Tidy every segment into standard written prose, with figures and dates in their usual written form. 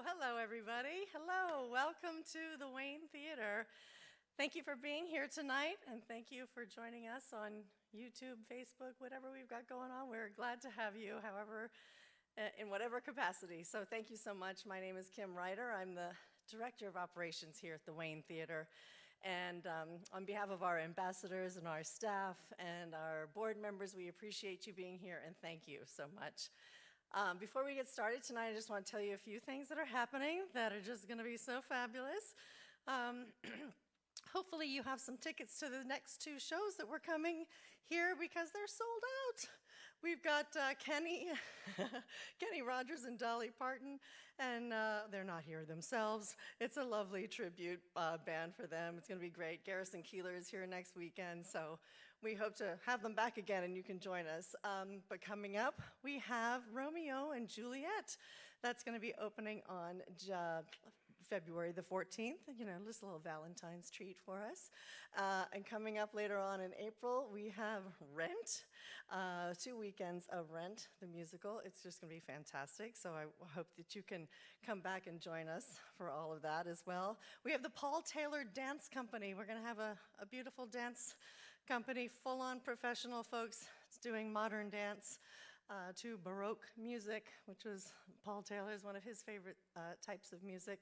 Hello, everybody. Hello, welcome to the Wayne Theater. Thank you for being here tonight, and thank you for joining us on YouTube, Facebook, whatever we've got going on. We're glad to have you, however, in whatever capacity. So thank you so much. My name is Kim Ryder. I'm the Director of Operations here at the Wayne Theater. And on behalf of our ambassadors and our staff and our board members, we appreciate you being here, and thank you so much. Before we get started tonight, I just want to tell you a few things that are happening that are just going to be so fabulous. Hopefully you have some tickets to the next two shows that we're coming here because they're sold out. We've got Kenny Rogers and Dolly Parton, and they're not here themselves. It's a lovely tribute band for them. It's going to be great. Garrison Keeler is here next weekend, so we hope to have them back again and you can join us. But coming up, we have Romeo and Juliet. That's going to be opening on February the 14th, just a little Valentine's treat for us. And coming up later on in April, we have Rent, 2 weekends of Rent, the musical. It's just going to be fantastic, so I hope that you can come back and join us for all of that as well. We have the Paul Taylor Dance Company. We're going to have a beautiful dance company, full-on professional folks doing modern dance to Baroque music, which was Paul Taylor's one of his favorite types of music.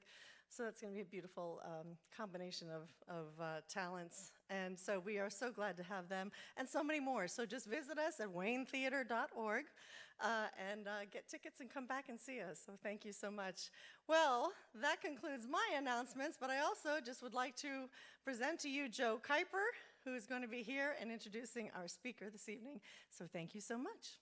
So that's going to be a beautiful combination of talents. And so we are so glad to have them and so many more. So just visit us at waynetheater.org and get tickets and come back and see us. So thank you so much. Well, that concludes my announcements, but I also just would like to present to you Joe Kuiper, who is going to be here and introducing our speaker this evening. So thank you so much.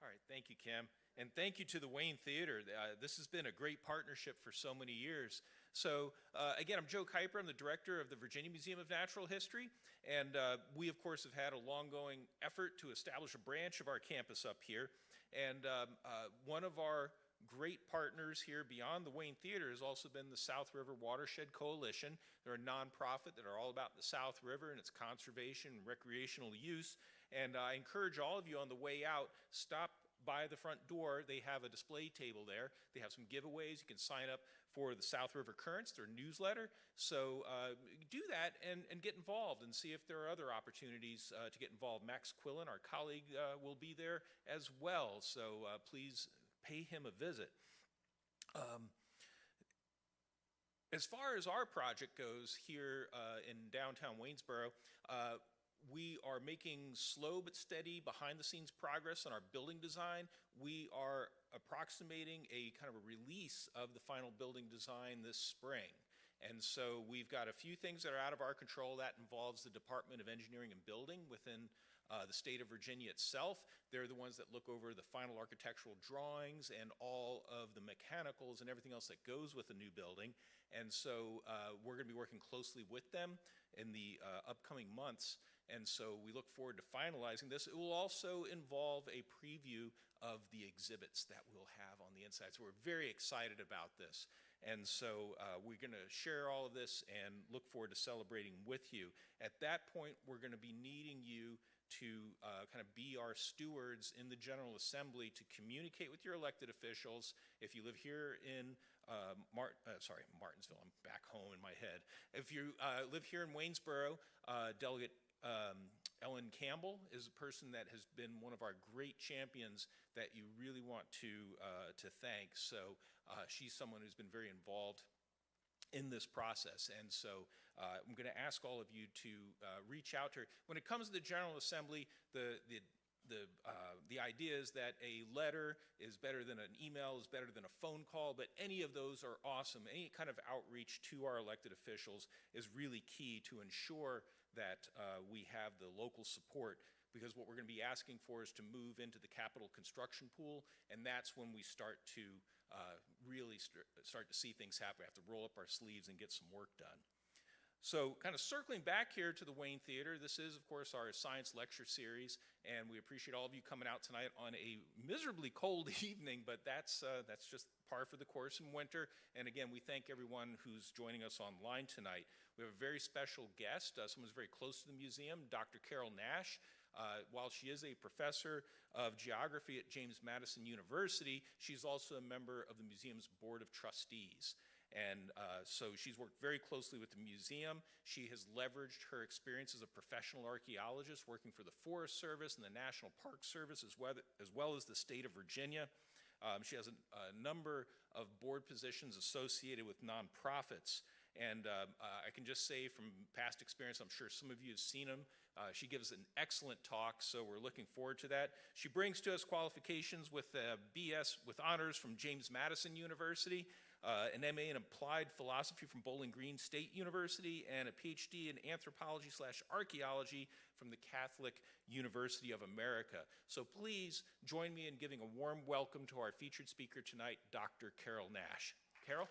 All right, thank you, Kim. And thank you to the Wayne Theater. This has been a great partnership for so many years. So again, I'm Joe Kuiper. I'm the director of the Virginia Museum of Natural History. And we, of course, have had a long-going effort to establish a branch of our campus up here. And one of our great partners here beyond the Wayne Theater has also been the South River Watershed Coalition. They're a nonprofit that are all about the South River and its conservation and recreational use. And I encourage all of you on the way out, stop by the front door. They have a display table there. They have some giveaways. You can sign up for the South River Currents, their newsletter. So do that and get involved and see if there are other opportunities to get involved. Max Quillen, our colleague, will be there as well. So please pay him a visit. As far as our project goes here in downtown Waynesboro, we are making slow but steady behind-the-scenes progress on our building design. We are approximating a kind of a release of the final building design this spring. And so we've got a few things that are out of our control. That involves the Department of Engineering and Building within the state of Virginia itself. They're the ones that look over the final architectural drawings and all of the mechanicals and everything else that goes with a new building. And so we're going to be working closely with them in the upcoming months. And so we look forward to finalizing this. It will also involve a preview of the exhibits that we'll have on the inside. So we're very excited about this. And so we're going to share all of this and look forward to celebrating with you. At that point, we're going to be needing you to kind of be our stewards in the General Assembly to communicate with your elected officials. If you live here in Martinsville, I'm back home in my head. If you live here in Waynesboro, Delegate Ellen Campbell is a person that has been one of our great champions that you really want to thank. So she's someone who's been very involved in this process. And so I'm going to ask all of you to reach out to her. When it comes to the General Assembly, the idea is that a letter is better than an email, is better than a phone call, but any of those are awesome. Any kind of outreach to our elected officials is really key to ensure that we have the local support, because what we're going to be asking for is to move into the capital construction pool, and that's when we start to really start to see things happen. We have to roll up our sleeves and get some work done. So kind of circling back here to the Wayne Theater, this is, of course, our science lecture series, and we appreciate all of you coming out tonight on a miserably cold evening, but that's just par for the course in winter. And again, we thank everyone who's joining us online tonight. We have a very special guest, someone who's very close to the museum, Dr. Carole Nash. While she is a professor of geography at James Madison University, she's also a member of the museum's board of trustees. And so she's worked very closely with the museum. She has leveraged her experience as a professional archaeologist working for the Forest Service and the National Park Service as well as the state of Virginia. She has a number of board positions associated with nonprofits. And I can just say from past experience, I'm sure some of you have seen them. She gives an excellent talk, so we're looking forward to that. She brings to us qualifications with a BS with honors from James Madison University, an MA in Applied Philosophy from Bowling Green State University, and a Ph.D. in Anthropology/Archaeology from the Catholic University of America. So please join me in giving a warm welcome to our featured speaker tonight, Dr. Carole Nash. Carole?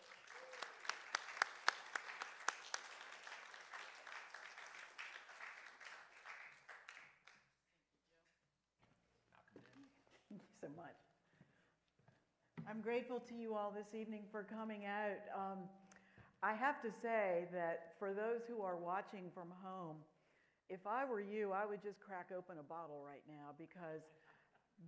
Thank you so much. I'm grateful to you all this evening for coming out. I have to say that for those who are watching from home, if I were you, I would just crack open a bottle right now, because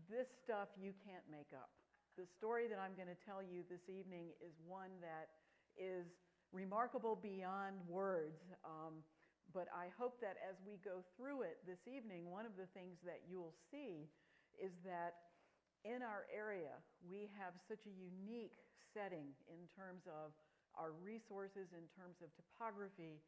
this stuff you can't make up. The story that I'm going to tell you this evening is one that is remarkable beyond words. But I hope that as we go through it this evening, one of the things that you'll see is that in our area, we have such a unique setting in terms of our resources, in terms of topography,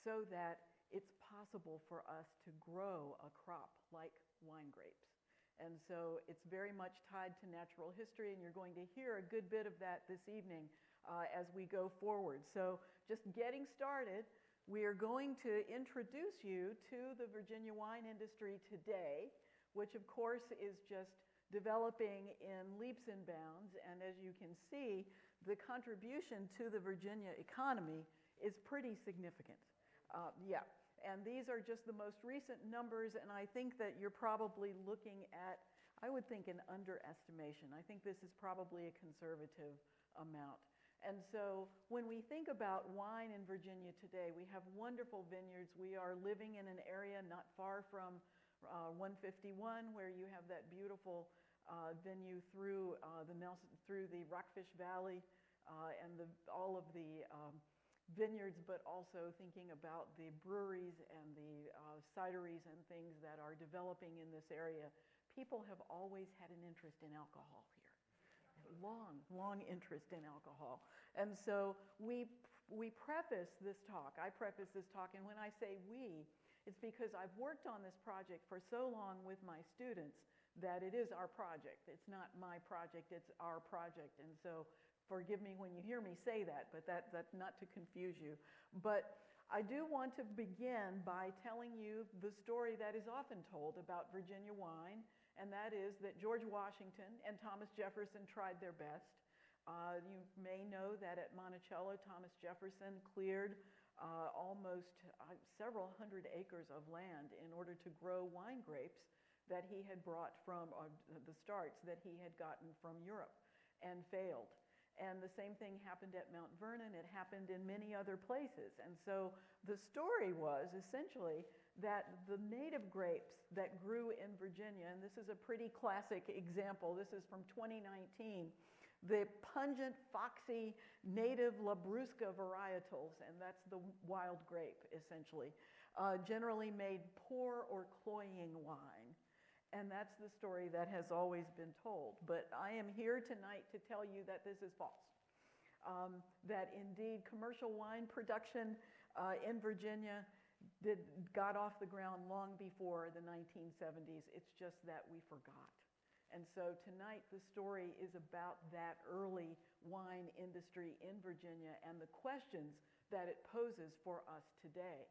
so that it's possible for us to grow a crop like wine grapes. And so it's very much tied to natural history, and you're going to hear a good bit of that this evening as we go forward. So just getting started, we are going to introduce you to the Virginia wine industry today, which of course is just developing in leaps and bounds. And as you can see, the contribution to the Virginia economy is pretty significant. And these are just the most recent numbers, and I think that you're probably looking at, I would think, an underestimation. I think this is probably a conservative amount. And so when we think about wine in Virginia today, we have wonderful vineyards. We are living in an area not far from 151, where you have that beautiful venue through the Rockfish Valley and all of the vineyards, but also thinking about the breweries and the cideries and things that are developing in this area. People have always had an interest in alcohol here. Long interest in alcohol. And so we preface this talk, I preface this talk, and when I say we, it's because I've worked on this project for so long with my students that it is our project. It's not my project, it's our project. And so forgive me when you hear me say that, but that's not to confuse you. But I do want to begin by telling you the story that is often told about Virginia wine, and that is that George Washington and Thomas Jefferson tried their best. You may know that at Monticello, Thomas Jefferson cleared almost several hundred acres of land in order to grow wine grapes that he had brought from, the starts that he had gotten from Europe, and failed. And the same thing happened at Mount Vernon. It happened in many other places. And so the story was essentially that the native grapes that grew in Virginia, and this is a pretty classic example, this is from 2019, the pungent, foxy, native Labrusca varietals, and that's the wild grape, essentially, generally made poor or cloying wine. And that's the story that has always been told. But I am here tonight to tell you that this is false. That indeed commercial wine production in Virginia got off the ground long before the 1970s. It's just that we forgot. And so tonight the story is about that early wine industry in Virginia and the questions that it poses for us today.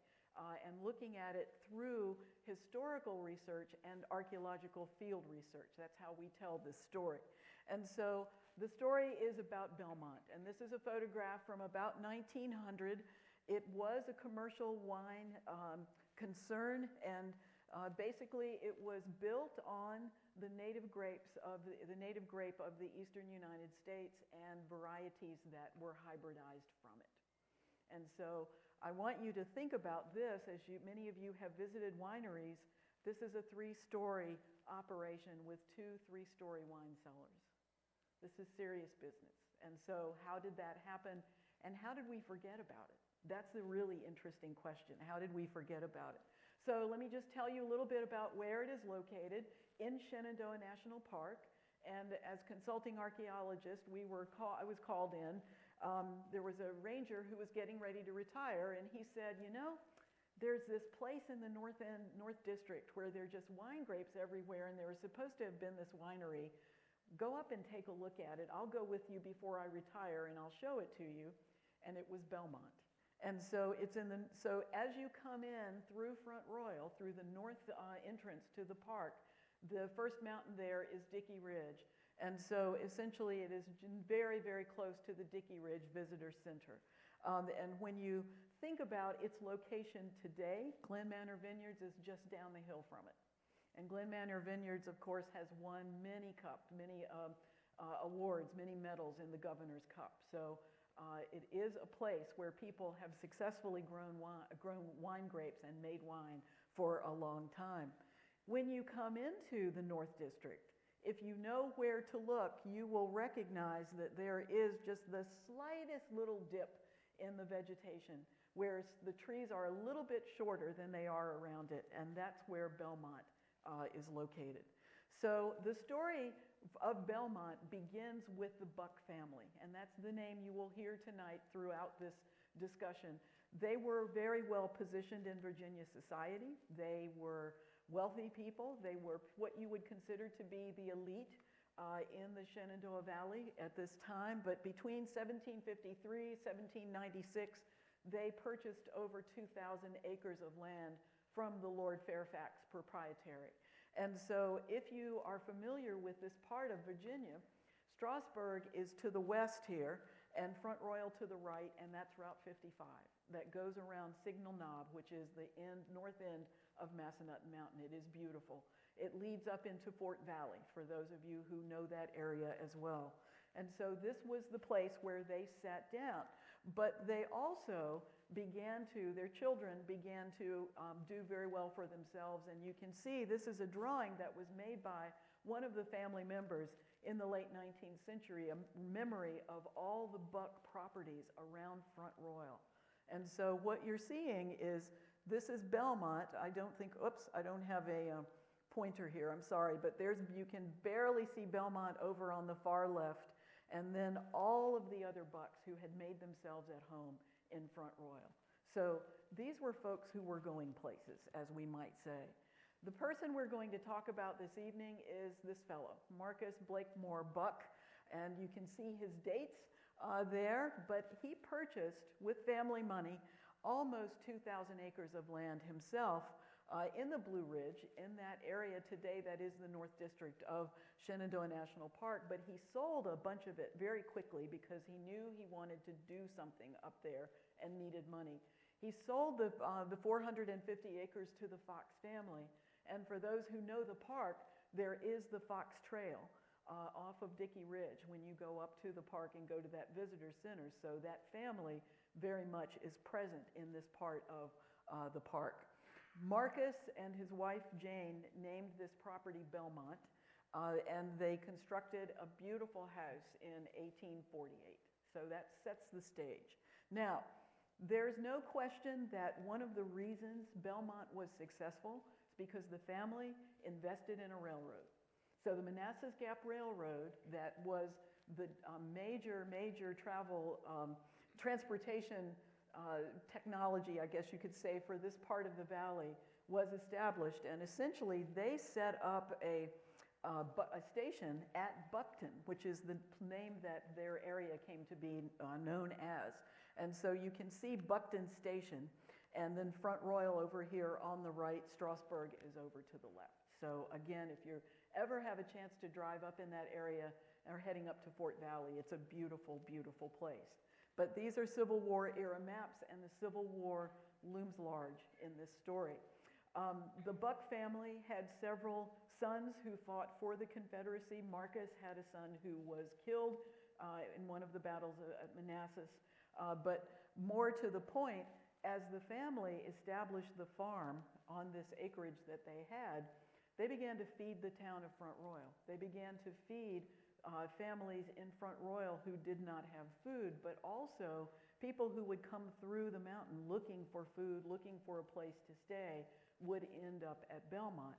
And looking at it through historical research and archaeological field research. That's how we tell this story. And so the story is about Belmont. And this is a photograph from about 1900. It was a commercial wine concern, and basically it was built on the native grapes of the native grape of the eastern United States and varieties that were hybridized from it. And so I want you to think about this as many of you have visited wineries. This is a 3-story operation with 2 3-story wine cellars. This is serious business. And so how did that happen? And how did we forget about it? That's the really interesting question. How did we forget about it? So let me just tell you a little bit about where it is located in Shenandoah National Park. And as consulting archaeologist, I was called in. There was a ranger who was getting ready to retire, and he said, you know, there's this place in the North District where there are just wine grapes everywhere, and there was supposed to have been this winery. Go up and take a look at it. I'll go with you before I retire, and I'll show it to you. And it was Belmont. And so so as you come in through Front Royal, through the north entrance to the park, the first mountain there is Dickey Ridge. And so essentially it is very, very close to the Dickey Ridge Visitor Center. And when you think about its location today, Glen Manor Vineyards is just down the hill from it. And Glen Manor Vineyards, of course, has won many awards, many medals in the Governor's Cup. So it is a place where people have successfully grown wine grapes and made wine for a long time. When you come into the North District, if you know where to look, you will recognize that there is just the slightest little dip in the vegetation, where the trees are a little bit shorter than they are around it, and that's where Belmont is located. So the story of Belmont begins with the Buck family, and that's the name you will hear tonight throughout this discussion. They were very well positioned in Virginia society. They were wealthy people. They were what you would consider to be the elite in the Shenandoah Valley at this time. But between 1753, 1796, they purchased over 2,000 acres of land from the Lord Fairfax proprietary. And so if you are familiar with this part of Virginia, Strasburg is to the west here and Front Royal to the right, and that's Route 55 that goes around Signal Knob, which is the north end of Massanutten Mountain. It is beautiful. It leads up into Fort Valley, for those of you who know that area as well. And so this was the place where they sat down. But they also their children began to do very well for themselves. And you can see this is a drawing that was made by one of the family members in the late 19th century, a memory of all the Buck properties around Front Royal. And so what you're seeing is, this is Belmont. I don't have a pointer here, I'm sorry, but you can barely see Belmont over on the far left, and then all of the other Bucks who had made themselves at home in Front Royal. So these were folks who were going places, as we might say. The person we're going to talk about this evening is this fellow, Marcus Blakemore Buck, and you can see his dates there, but he purchased, with family money, almost 2,000 acres of land himself in the Blue Ridge, in that area today that is the North District of Shenandoah National Park, but he sold a bunch of it very quickly because he knew he wanted to do something up there and needed money. He sold the 450 acres to the Fox family, and for those who know the park, there is the Fox Trail off of Dickey Ridge when you go up to the park and go to that visitor center. So that family very much is present in this part of the park. Marcus and his wife Jane named this property Belmont, and they constructed a beautiful house in 1848. So that sets the stage. Now, there's no question that one of the reasons Belmont was successful is because the family invested in a railroad. So the Manassas Gap Railroad, that was the major transportation technology, I guess you could say, for this part of the valley, was established. And essentially, they set up a station at Buckton, which is the name that their area came to be known as. And so you can see Buckton Station, and then Front Royal over here on the right, Strasburg is over to the left. So again, if you ever have a chance to drive up in that area or heading up to Fort Valley, it's a beautiful, beautiful place. But these are Civil War era maps, and the Civil War looms large in this story. The Buck family had several sons who fought for the Confederacy. Marcus had a son who was killed in one of the battles at Manassas. But more to the point, as the family established the farm on this acreage that they had, they began to feed the town of Front Royal. They began to feed families in Front Royal who did not have food, but also people who would come through the mountain looking for food, looking for a place to stay, would end up at Belmont.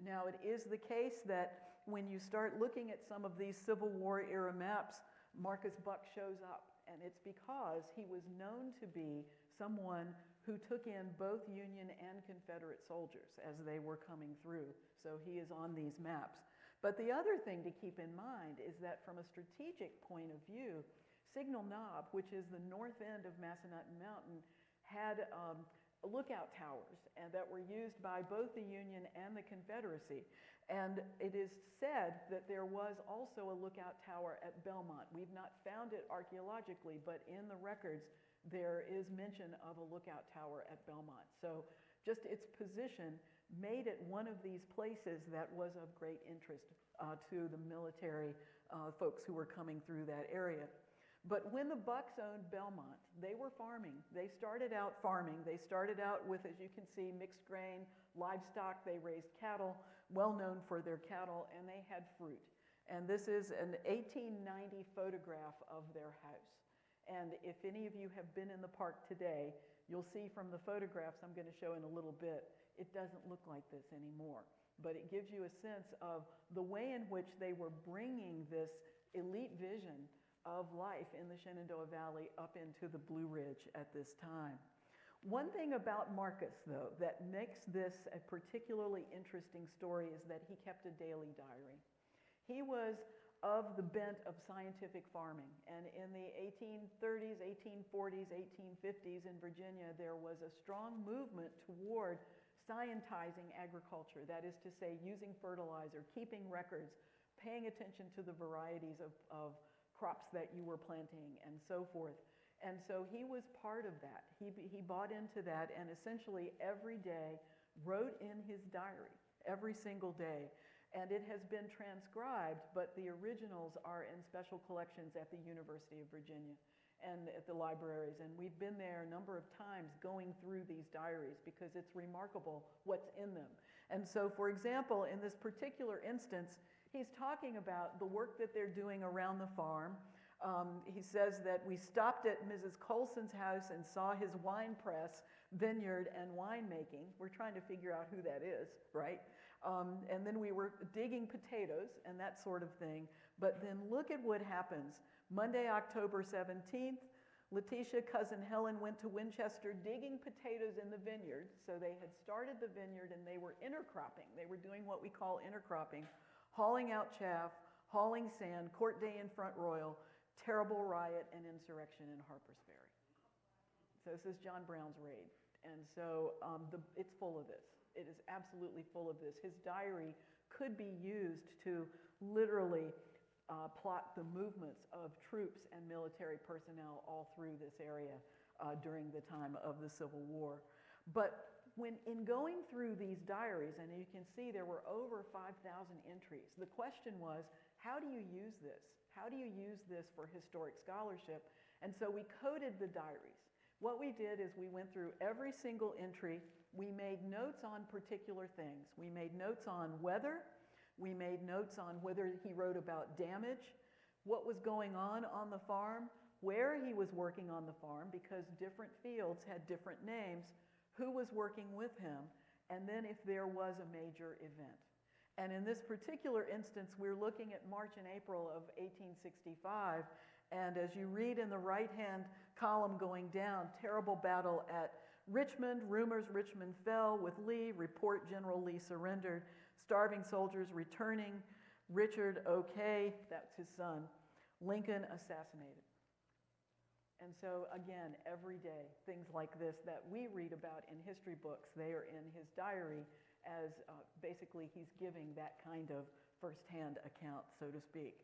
Now, it is the case that when you start looking at some of these Civil War era maps, Marcus Buck shows up, and it's because he was known to be someone who took in both Union and Confederate soldiers as they were coming through. So he is on these maps. But the other thing to keep in mind is that from a strategic point of view, Signal Knob, which is the north end of Massanutten Mountain, had lookout towers and that were used by both the Union and the Confederacy. And it is said that there was also a lookout tower at Belmont. We've not found it archaeologically, but in the records, there is mention of a lookout tower at Belmont. So just its position made it one of these places that was of great interest to the military folks who were coming through that area. But when the Bucks owned Belmont, they were farming. They started out farming. They started out with, as you can see, mixed grain, livestock. They raised cattle, well known for their cattle, and they had fruit. And this is an 1890 photograph of their house. And if any of you have been in the park today, you'll see from the photographs I'm going to show in a little bit, it doesn't look like this anymore. But it gives you a sense of the way in which they were bringing this elite vision of life in the Shenandoah Valley up into the Blue Ridge at this time. One thing about Marcus, though, that makes this a particularly interesting story is that he kept a daily diary. He was of the bent of scientific farming, and in the 1830s, 1840s, 1850s in Virginia, there was a strong movement toward scientizing agriculture, that is to say, using fertilizer, keeping records, paying attention to the varieties of crops that you were planting and so forth. And so he was part of that. He bought into that and essentially every day wrote in his diary, every single day. And it has been transcribed, but the originals are in special collections at the University of Virginia and at the libraries. And we've been there a number of times going through these diaries because it's remarkable what's in them. And so, for example, in this particular instance, he's talking about the work that they're doing around the farm. He says that we stopped at Mrs. Colson's house and saw his wine press, vineyard, and winemaking. We're trying to figure out who that is, right? And then we were digging potatoes and that sort of thing. But then look at what happens. Monday, October 17th, Letitia, cousin Helen, went to Winchester digging potatoes in the vineyard. So they had started the vineyard and they were intercropping. They were doing what we call intercropping, hauling out chaff, hauling sand, court day in Front Royal, terrible riot and insurrection in Harper's Ferry. So this is John Brown's raid. And so it's full of this. It is absolutely full of this. His diary could be used to literally plot the movements of troops and military personnel all through this area during the time of the Civil War. But in going through these diaries, and you can see there were over 5,000 entries, the question was, how do you use this? How do you use this for historic scholarship? And so we coded the diaries. What we did is we went through every single entry. We made notes on particular things. We made notes on weather. We made notes on whether he wrote about damage, what was going on the farm, where he was working on the farm, because different fields had different names, who was working with him, and then if there was a major event. And in this particular instance, we're looking at March and April of 1865, and as you read in the right-hand column going down, terrible battle at Richmond, rumors Richmond fell with Lee, report General Lee surrendered, starving soldiers returning, Richard O.K., that's his son, Lincoln assassinated. And so again, every day, things like this that we read about in history books, they are in his diary as basically he's giving that kind of firsthand account, so to speak.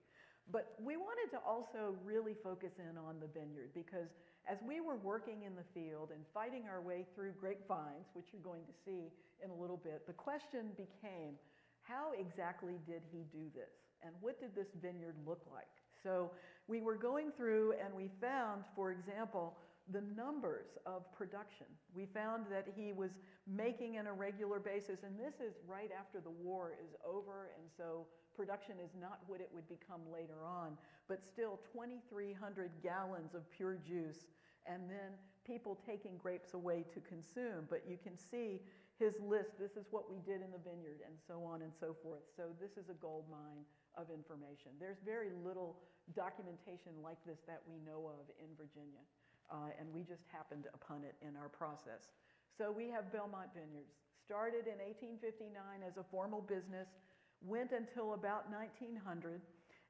But we wanted to also really focus in on the vineyard because as we were working in the field and fighting our way through grapevines, which you're going to see in a little bit, the question became, how exactly did he do this? And what did this vineyard look like? So we were going through and we found, for example, the numbers of production. We found that he was making on a regular basis, and this is right after the war is over, and so production is not what it would become later on, but still 2,300 gallons of pure juice, and then people taking grapes away to consume. But you can see his list. This is what we did in the vineyard, and so on and so forth. So this is a gold mine of information. There's very little documentation like this that we know of in Virginia, and we just happened upon it in our process. So we have Belmont Vineyards. Started in 1859 as a formal business, went until about 1900,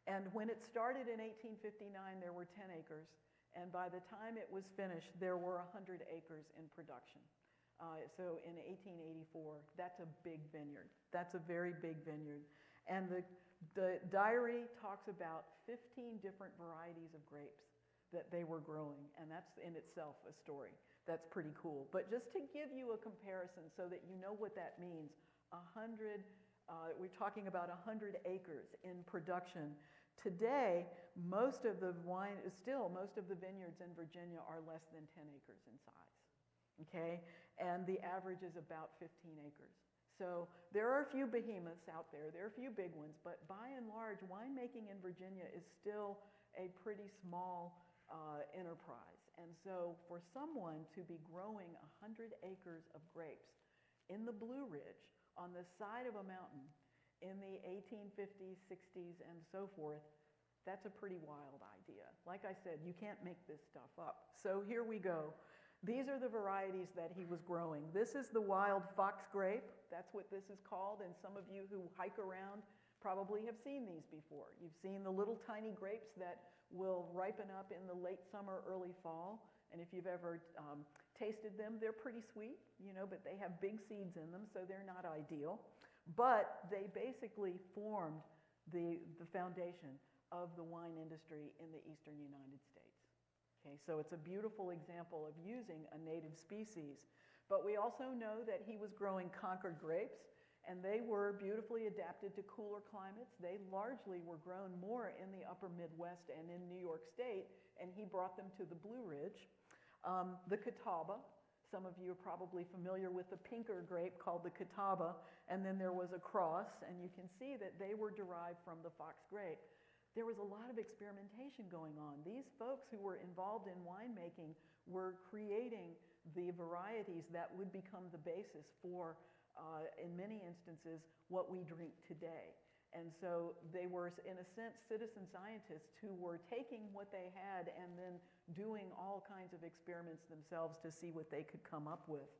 and when it started in 1859, there were 10 acres, and by the time it was finished, there were 100 acres in production. So in 1884, that's a big vineyard. That's a very big vineyard. And the diary talks about 15 different varieties of grapes that they were growing, and that's in itself a story. That's pretty cool. But just to give you a comparison so that you know what that means, we're talking about 100 acres in production. Today, most of the vineyards in Virginia are less than 10 acres in size, okay? And the average is about 15 acres. So there are a few behemoths out there. There are a few big ones, but by and large, winemaking in Virginia is still a pretty small enterprise. And so for someone to be growing 100 acres of grapes in the Blue Ridge on the side of a mountain in the 1850s, 60s, and so forth, that's a pretty wild idea. Like I said, you can't make this stuff up. So here we go. These are the varieties that he was growing. This is the wild fox grape. That's what this is called, and some of you who hike around probably have seen these before. You've seen the little tiny grapes that will ripen up in the late summer, early fall, and if you've ever tasted them, they're pretty sweet, but they have big seeds in them, so they're not ideal. But they basically formed the foundation of the wine industry in the eastern United States. Okay, so it's a beautiful example of using a native species. But we also know that he was growing Concord grapes, and they were beautifully adapted to cooler climates. They largely were grown more in the upper Midwest and in New York State, and he brought them to the Blue Ridge. The Catawba, some of you are probably familiar with the pinker grape called the Catawba, and then there was a cross, and you can see that they were derived from the fox grape. There was a lot of experimentation going on. These folks who were involved in winemaking were creating the varieties that would become the basis for, in many instances, what we drink today. And so they were, in a sense, citizen scientists who were taking what they had and then doing all kinds of experiments themselves to see what they could come up with.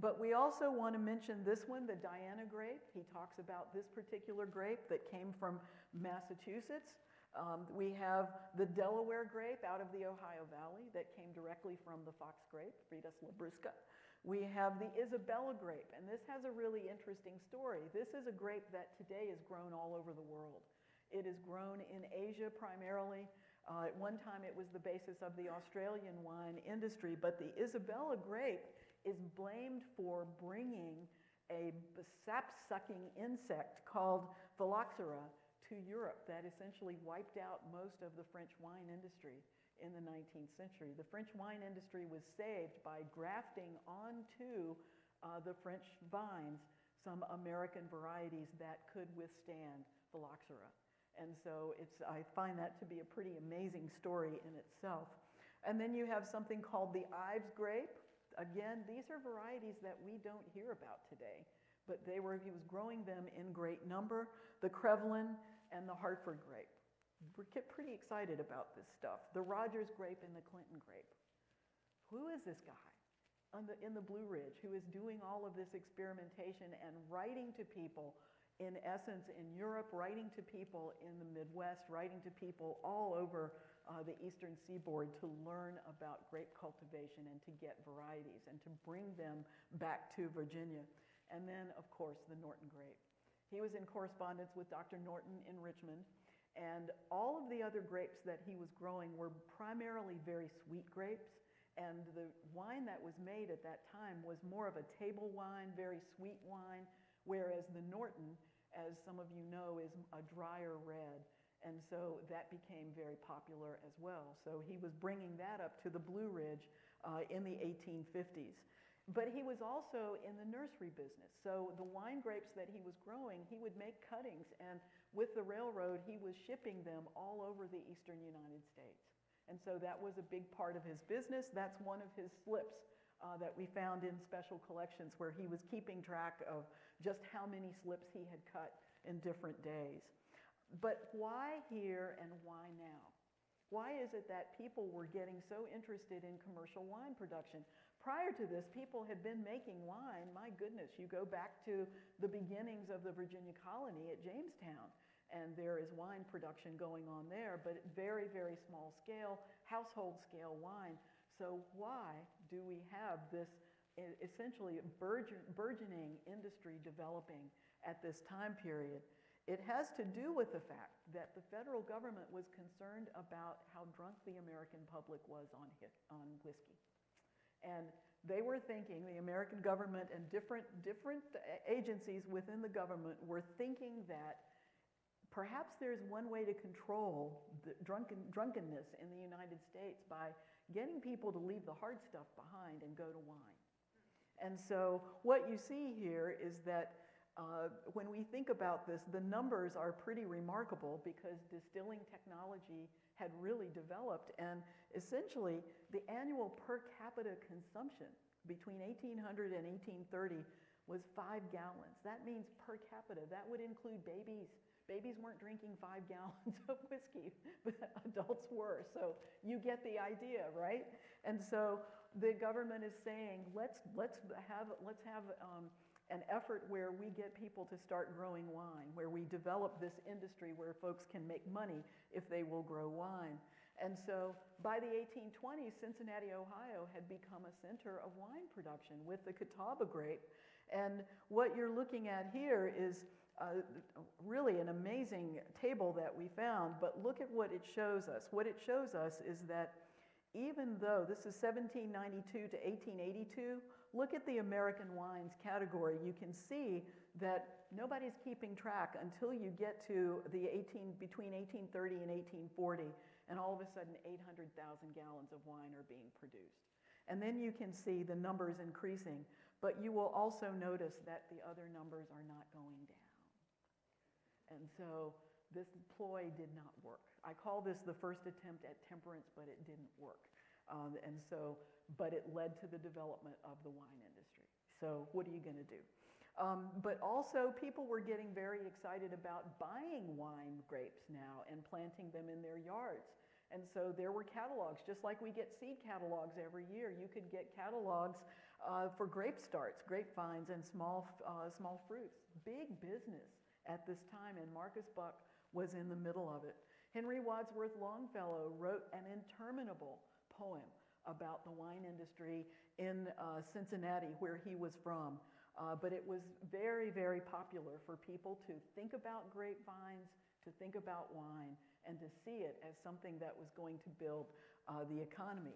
But we also want to mention this one, the Diana grape. He talks about this particular grape that came from Massachusetts. We have the Delaware grape out of the Ohio Valley that came directly from the fox grape, Vitis labrusca. We have the Isabella grape, and this has a really interesting story. This is a grape that today is grown all over the world. It is grown in Asia primarily. At one time it was the basis of the Australian wine industry, but the Isabella grape is blamed for bringing a sap-sucking insect called phylloxera to Europe that essentially wiped out most of the French wine industry in the 19th century. The French wine industry was saved by grafting onto the French vines some American varieties that could withstand phylloxera. And so I find that to be a pretty amazing story in itself. And then you have something called the Ives grape. Again, these are varieties that we don't hear about today, but he was growing them in great number. The Crevlin and the Hartford grape. We get pretty excited about this stuff. The Rogers grape and the Clinton grape. Who is this guy in the Blue Ridge who is doing all of this experimentation and writing to people, in essence, in Europe, writing to people in the Midwest, writing to people all over the eastern seaboard to learn about grape cultivation and to get varieties and to bring them back to Virginia. And then, of course, the Norton grape. He was in correspondence with Dr. Norton in Richmond, and all of the other grapes that he was growing were primarily very sweet grapes, and the wine that was made at that time was more of a table wine, very sweet wine, whereas the Norton, as some of you know, is a drier red And so that became very popular as well. So he was bringing that up to the Blue Ridge in the 1850s. But he was also in the nursery business. So the wine grapes that he was growing, he would make cuttings, and with the railroad, he was shipping them all over the eastern United States. And so that was a big part of his business. That's one of his slips that we found in special collections, where he was keeping track of just how many slips he had cut in different days. But why here and why now? Why is it that people were getting so interested in commercial wine production? Prior to this, people had been making wine. My goodness, you go back to the beginnings of the Virginia colony at Jamestown, and there is wine production going on there, but at very, very small scale, household scale wine. So why do we have this essentially burgeoning industry developing at this time period? It has to do with the fact that the federal government was concerned about how drunk the American public was on whiskey. And they were thinking, the American government and different agencies within the government were thinking that perhaps there's one way to control the drunkenness in the United States by getting people to leave the hard stuff behind and go to wine. And so what you see here is that when we think about this, the numbers are pretty remarkable because distilling technology had really developed, and essentially the annual per capita consumption between 1800 and 1830 was 5 gallons. That means per capita. That would include babies. Babies weren't drinking 5 gallons of whiskey, but adults were. So you get the idea, right? And so the government is saying, let's have an effort where we get people to start growing wine, where we develop this industry where folks can make money if they will grow wine. And so by the 1820s, Cincinnati, Ohio had become a center of wine production with the Catawba grape. And what you're looking at here is really an amazing table that we found, but look at what it shows us. What it shows us is that even though this is 1792 to 1882, look at the American wines category. You can see that nobody's keeping track until you get to the between 1830 and 1840, and all of a sudden 800,000 gallons of wine are being produced. And then you can see the numbers increasing, but you will also notice that the other numbers are not going down. And so this ploy did not work. I call this the first attempt at temperance, but it didn't work. But it led to the development of the wine industry. So what are you going to do? But also people were getting very excited about buying wine grapes now and planting them in their yards. And so there were catalogs, just like we get seed catalogs every year. You could get catalogs for grape starts, grapevines, and small fruits. Big business at this time, and Marcus Buck was in the middle of it. Henry Wadsworth Longfellow wrote an interminable poem about the wine industry in Cincinnati, where he was from. But it was very, very popular for people to think about grapevines, to think about wine, and to see it as something that was going to build the economy.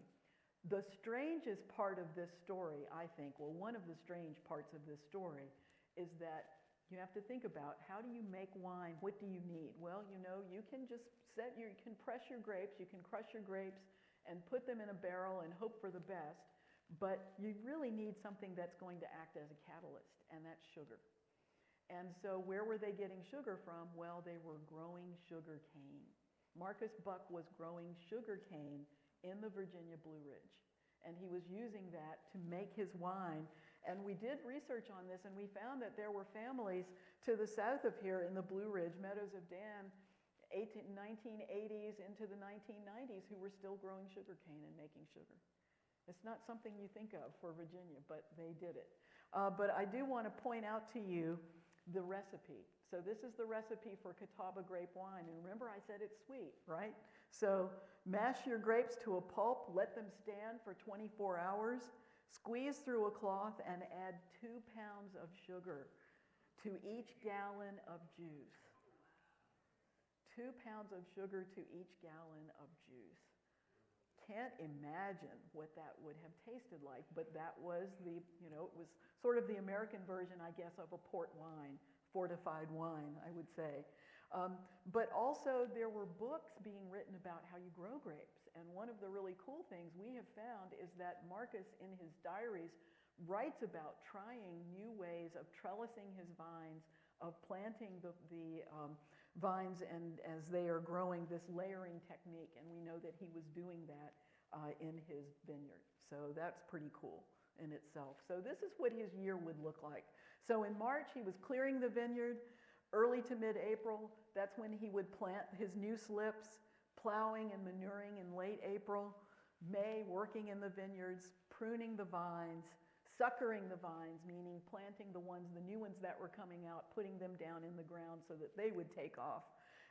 The strangest part of this story, I think, well, one of the strange parts of this story is that you have to think about, how do you make wine? What do you need? Well, you know, you can just you can press your grapes, you can crush your grapes and put them in a barrel and hope for the best, but you really need something that's going to act as a catalyst, and that's sugar. And so where were they getting sugar from? Well, they were growing sugar cane. Marcus Buck was growing sugar cane in the Virginia Blue Ridge, and he was using that to make his wine. And we did research on this, and we found that there were families to the south of here in the Blue Ridge, Meadows of Dan, 1980s into the 1990s, who were still growing sugar cane and making sugar. It's not something you think of for Virginia, but they did it. But I do want to point out to you the recipe. So this is the recipe for Catawba grape wine. And remember, I said it's sweet, right? So mash your grapes to a pulp, let them stand for 24 hours, squeeze through a cloth, and add 2 pounds of sugar to each gallon of juice. 2 pounds of sugar to each gallon of juice. Can't imagine what that would have tasted like, but that was it was sort of the American version, I guess, of a port wine, fortified wine, I would say. But also there were books being written about how you grow grapes. And one of the really cool things we have found is that Marcus in his diaries writes about trying new ways of trellising his vines, of planting the vines and as they are growing, this layering technique. And we know that he was doing that in his vineyard. So that's pretty cool in itself. So this is what his year would look like. So in March, he was clearing the vineyard. Early to mid-April, that's when he would plant his new slips, plowing and manuring in late April. May, working in the vineyards, pruning the vines, suckering the vines, meaning planting the new ones that were coming out, putting them down in the ground so that they would take off.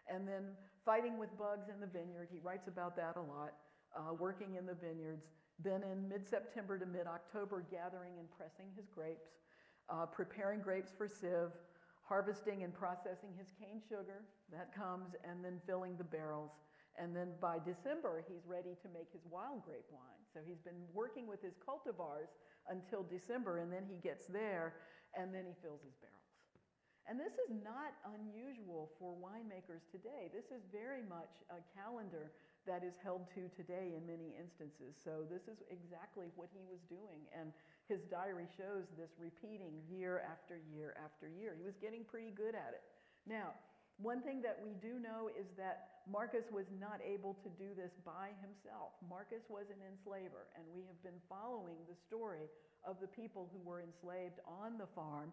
And then fighting with bugs in the vineyard. He writes about that a lot. Working in the vineyards. Then in mid-September to mid-October, gathering and pressing his grapes, preparing grapes for sieve, harvesting and processing his cane sugar, that comes, and then filling the barrels. And then by December, he's ready to make his wild grape wine. So he's been working with his cultivars until December, and then he gets there, and then he fills his barrels. And this is not unusual for winemakers today. This is very much a calendar that is held to today in many instances. So this is exactly what he was doing. And his diary shows this repeating year after year after year. He was getting pretty good at it. Now, one thing that we do know is that Marcus was not able to do this by himself. Marcus was an enslaver, and we have been following the story of the people who were enslaved on the farm.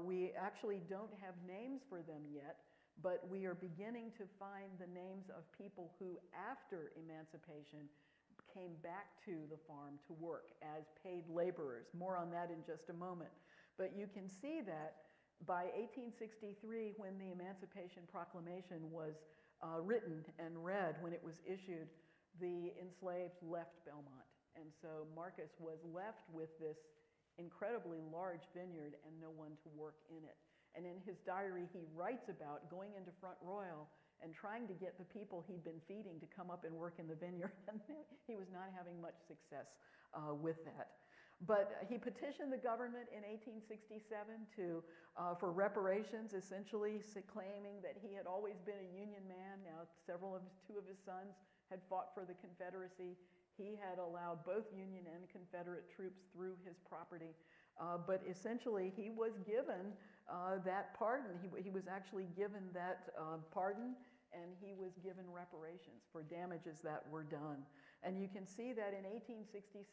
We actually don't have names for them yet, but we are beginning to find the names of people who, after emancipation, came back to the farm to work as paid laborers. More on that in just a moment. But you can see that by 1863, when the Emancipation Proclamation was written and read, when it was issued, the enslaved left Belmont. And so Marcus was left with this incredibly large vineyard and no one to work in it. And in his diary, he writes about going into Front Royal and trying to get the people he'd been feeding to come up and work in the vineyard. And he was not having much success with that. But he petitioned the government in 1867 for reparations, essentially claiming that he had always been a Union man. Now, two of his sons had fought for the Confederacy. He had allowed both Union and Confederate troops through his property. But essentially, he was given that pardon. He was actually given that pardon, and he was given reparations for damages that were done. And you can see that in 1867,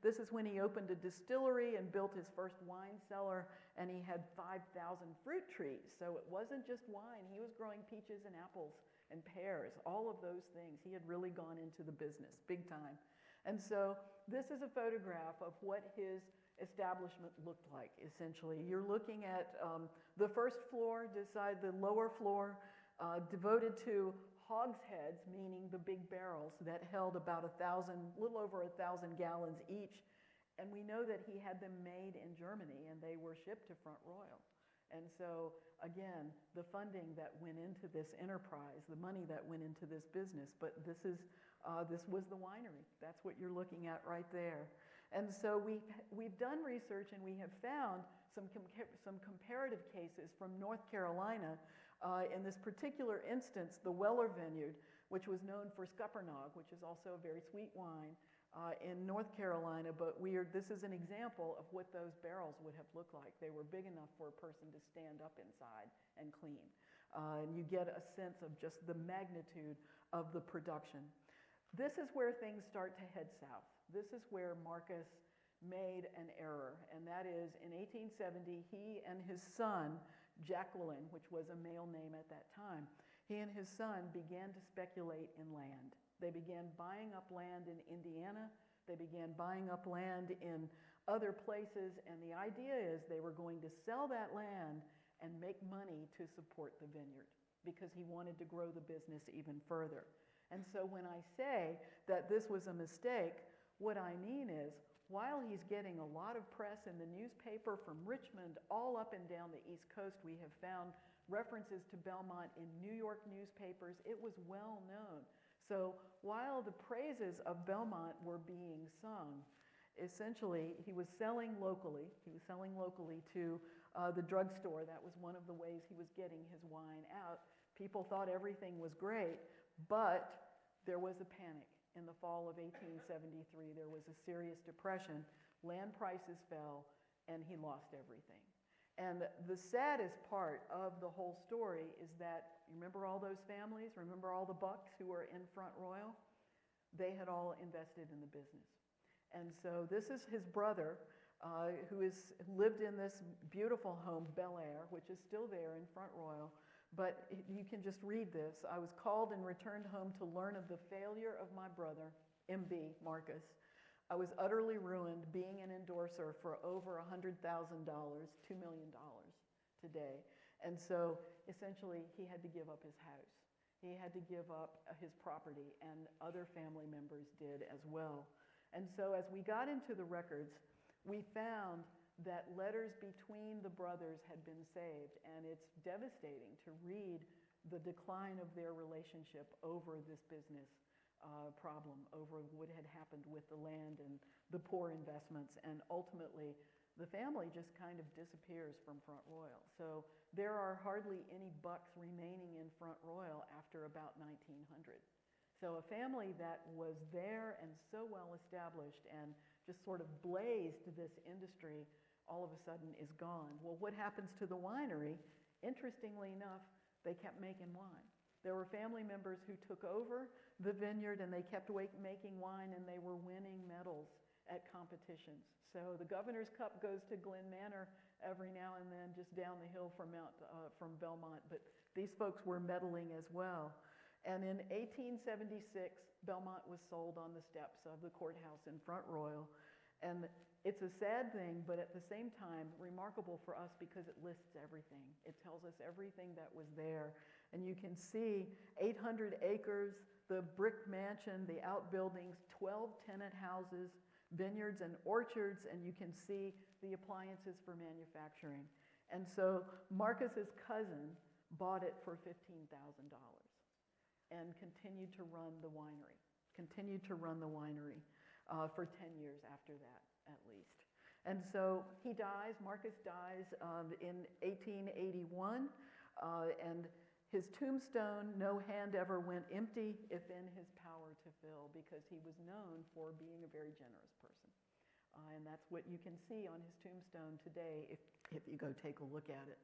this is when he opened a distillery and built his first wine cellar, and he had 5,000 fruit trees. So it wasn't just wine. He was growing peaches and apples and pears, all of those things. He had really gone into the business big time. And so this is a photograph of what his establishment looked like, essentially. You're looking at the first floor, the lower floor, devoted to hogsheads, meaning the big barrels that held about little over 1,000 gallons each. And we know that he had them made in Germany, and they were shipped to Front Royal. And so, again, the funding that went into this enterprise, the money that went into this business, but this was the winery. That's what you're looking at right there. And so we've done research, and we have found some comparative cases from North Carolina. In this particular instance, the Weller Vineyard, which was known for Scuppernong, which is also a very sweet wine, in North Carolina, but this is an example of what those barrels would have looked like. They were big enough for a person to stand up inside and clean. And you get a sense of just the magnitude of the production. This is where things start to head south. This is where Marcus made an error, and that is in 1870, he and his son, Jacqueline, which was a male name at that time, he and his son began to speculate in land. They began buying up land in Indiana. They began buying up land in other places, and the idea is they were going to sell that land and make money to support the vineyard because he wanted to grow the business even further. And so when I say that this was a mistake, what I mean is while he's getting a lot of press in the newspaper from Richmond all up and down the East Coast, we have found references to Belmont in New York newspapers. It was well known. So while the praises of Belmont were being sung, essentially he was selling locally. He was selling locally to the drugstore. That was one of the ways he was getting his wine out. People thought everything was great, but there was a panic. In the fall of 1873, there was a serious depression. Land prices fell, and he lost everything. And the saddest part of the whole story is that, you remember all those families? Remember all the bucks who were in Front Royal? They had all invested in the business. And so this is his brother, who has lived in this beautiful home, Bel Air, which is still there in Front Royal. But you can just read this. I was called and returned home to learn of the failure of my brother, MB Marcus. I was utterly ruined, being an endorser for over $100,000, $2 million today. And so essentially he had to give up his house. He had to give up his property, and other family members did as well. And so as we got into the records, we found that letters between the brothers had been saved, and it's devastating to read the decline of their relationship over this business problem, over what had happened with the land and the poor investments, and ultimately the family just kind of disappears from Front Royal. So there are hardly any bucks remaining in Front Royal after about 1900. So a family that was there and so well established and just sort of blazed this industry all of a sudden is gone. Well, what happens to the winery? Interestingly enough, they kept making wine. There were family members who took over the vineyard, and they kept making wine, and they were winning medals at competitions. So the Governor's Cup goes to Glen Manor every now and then, just down the hill from Belmont, but these folks were medaling as well. And in 1876, Belmont was sold on the steps of the courthouse in Front Royal. And it's a sad thing, but at the same time, remarkable for us because it lists everything. It tells us everything that was there. And you can see 800 acres, the brick mansion, the outbuildings, 12 tenant houses, vineyards and orchards, and you can see the appliances for manufacturing. And so Marcus's cousin bought it for $15,000 and continued to run the winery, for 10 years after that, at least. And so he dies, Marcus dies in 1881, and his tombstone, no hand ever went empty if in his power to fill, because he was known for being a very generous person. And that's what you can see on his tombstone today if you go take a look at it.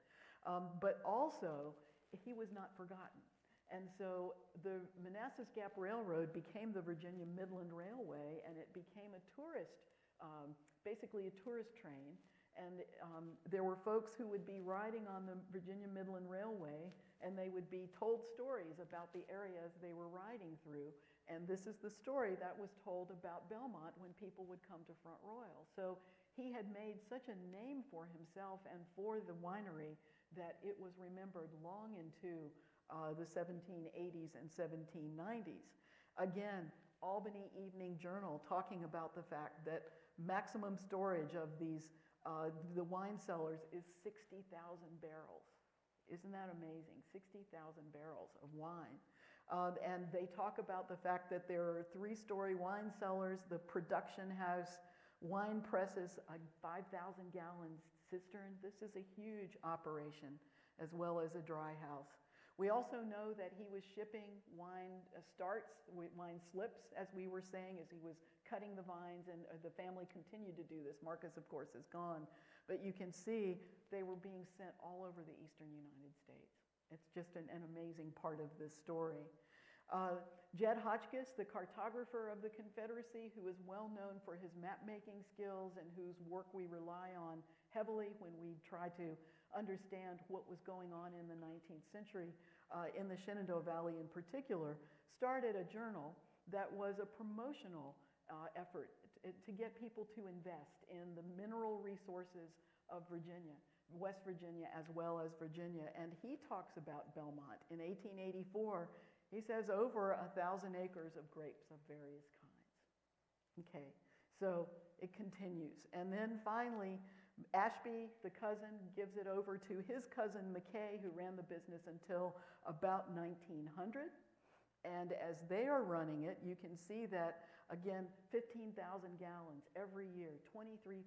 But also, he was not forgotten. And so the Manassas Gap Railroad became the Virginia Midland Railway, and it became a tourist, basically a tourist train. And there were folks who would be riding on the Virginia Midland Railway, and they would be told stories about the areas they were riding through. And this is the story that was told about Belmont when people would come to Front Royal. So he had made such a name for himself and for the winery that it was remembered long into the 1780s and 1790s. Again, Albany Evening Journal talking about the fact that maximum storage of these, the wine cellars is 60,000 barrels. Isn't that amazing? 60,000 barrels of wine. And they talk about the fact that there are 3-story wine cellars, the production house, wine presses, a 5,000 gallon cistern. This is a huge operation, as well as a dry house. We also know that he was shipping wine wine slips, as we were saying, as he was cutting the vines, and the family continued to do this. Marcus, of course, is gone. But you can see they were being sent all over the eastern United States. It's just an amazing part of this story. Jed Hotchkiss, the cartographer of the Confederacy, who is well known for his map-making skills and whose work we rely on heavily when we try to understand what was going on in the 19th century, in the Shenandoah Valley in particular, started a journal that was a promotional effort to get people to invest in the mineral resources of Virginia, West Virginia as well as Virginia. And he talks about Belmont. In 1884, he says over 1,000 acres of grapes of various kinds. Okay, so it continues. And then finally, Ashby, the cousin, gives it over to his cousin McKay, who ran the business until about 1900. And as they are running it, you can see that, again, 15,000 gallons every year, 23,000,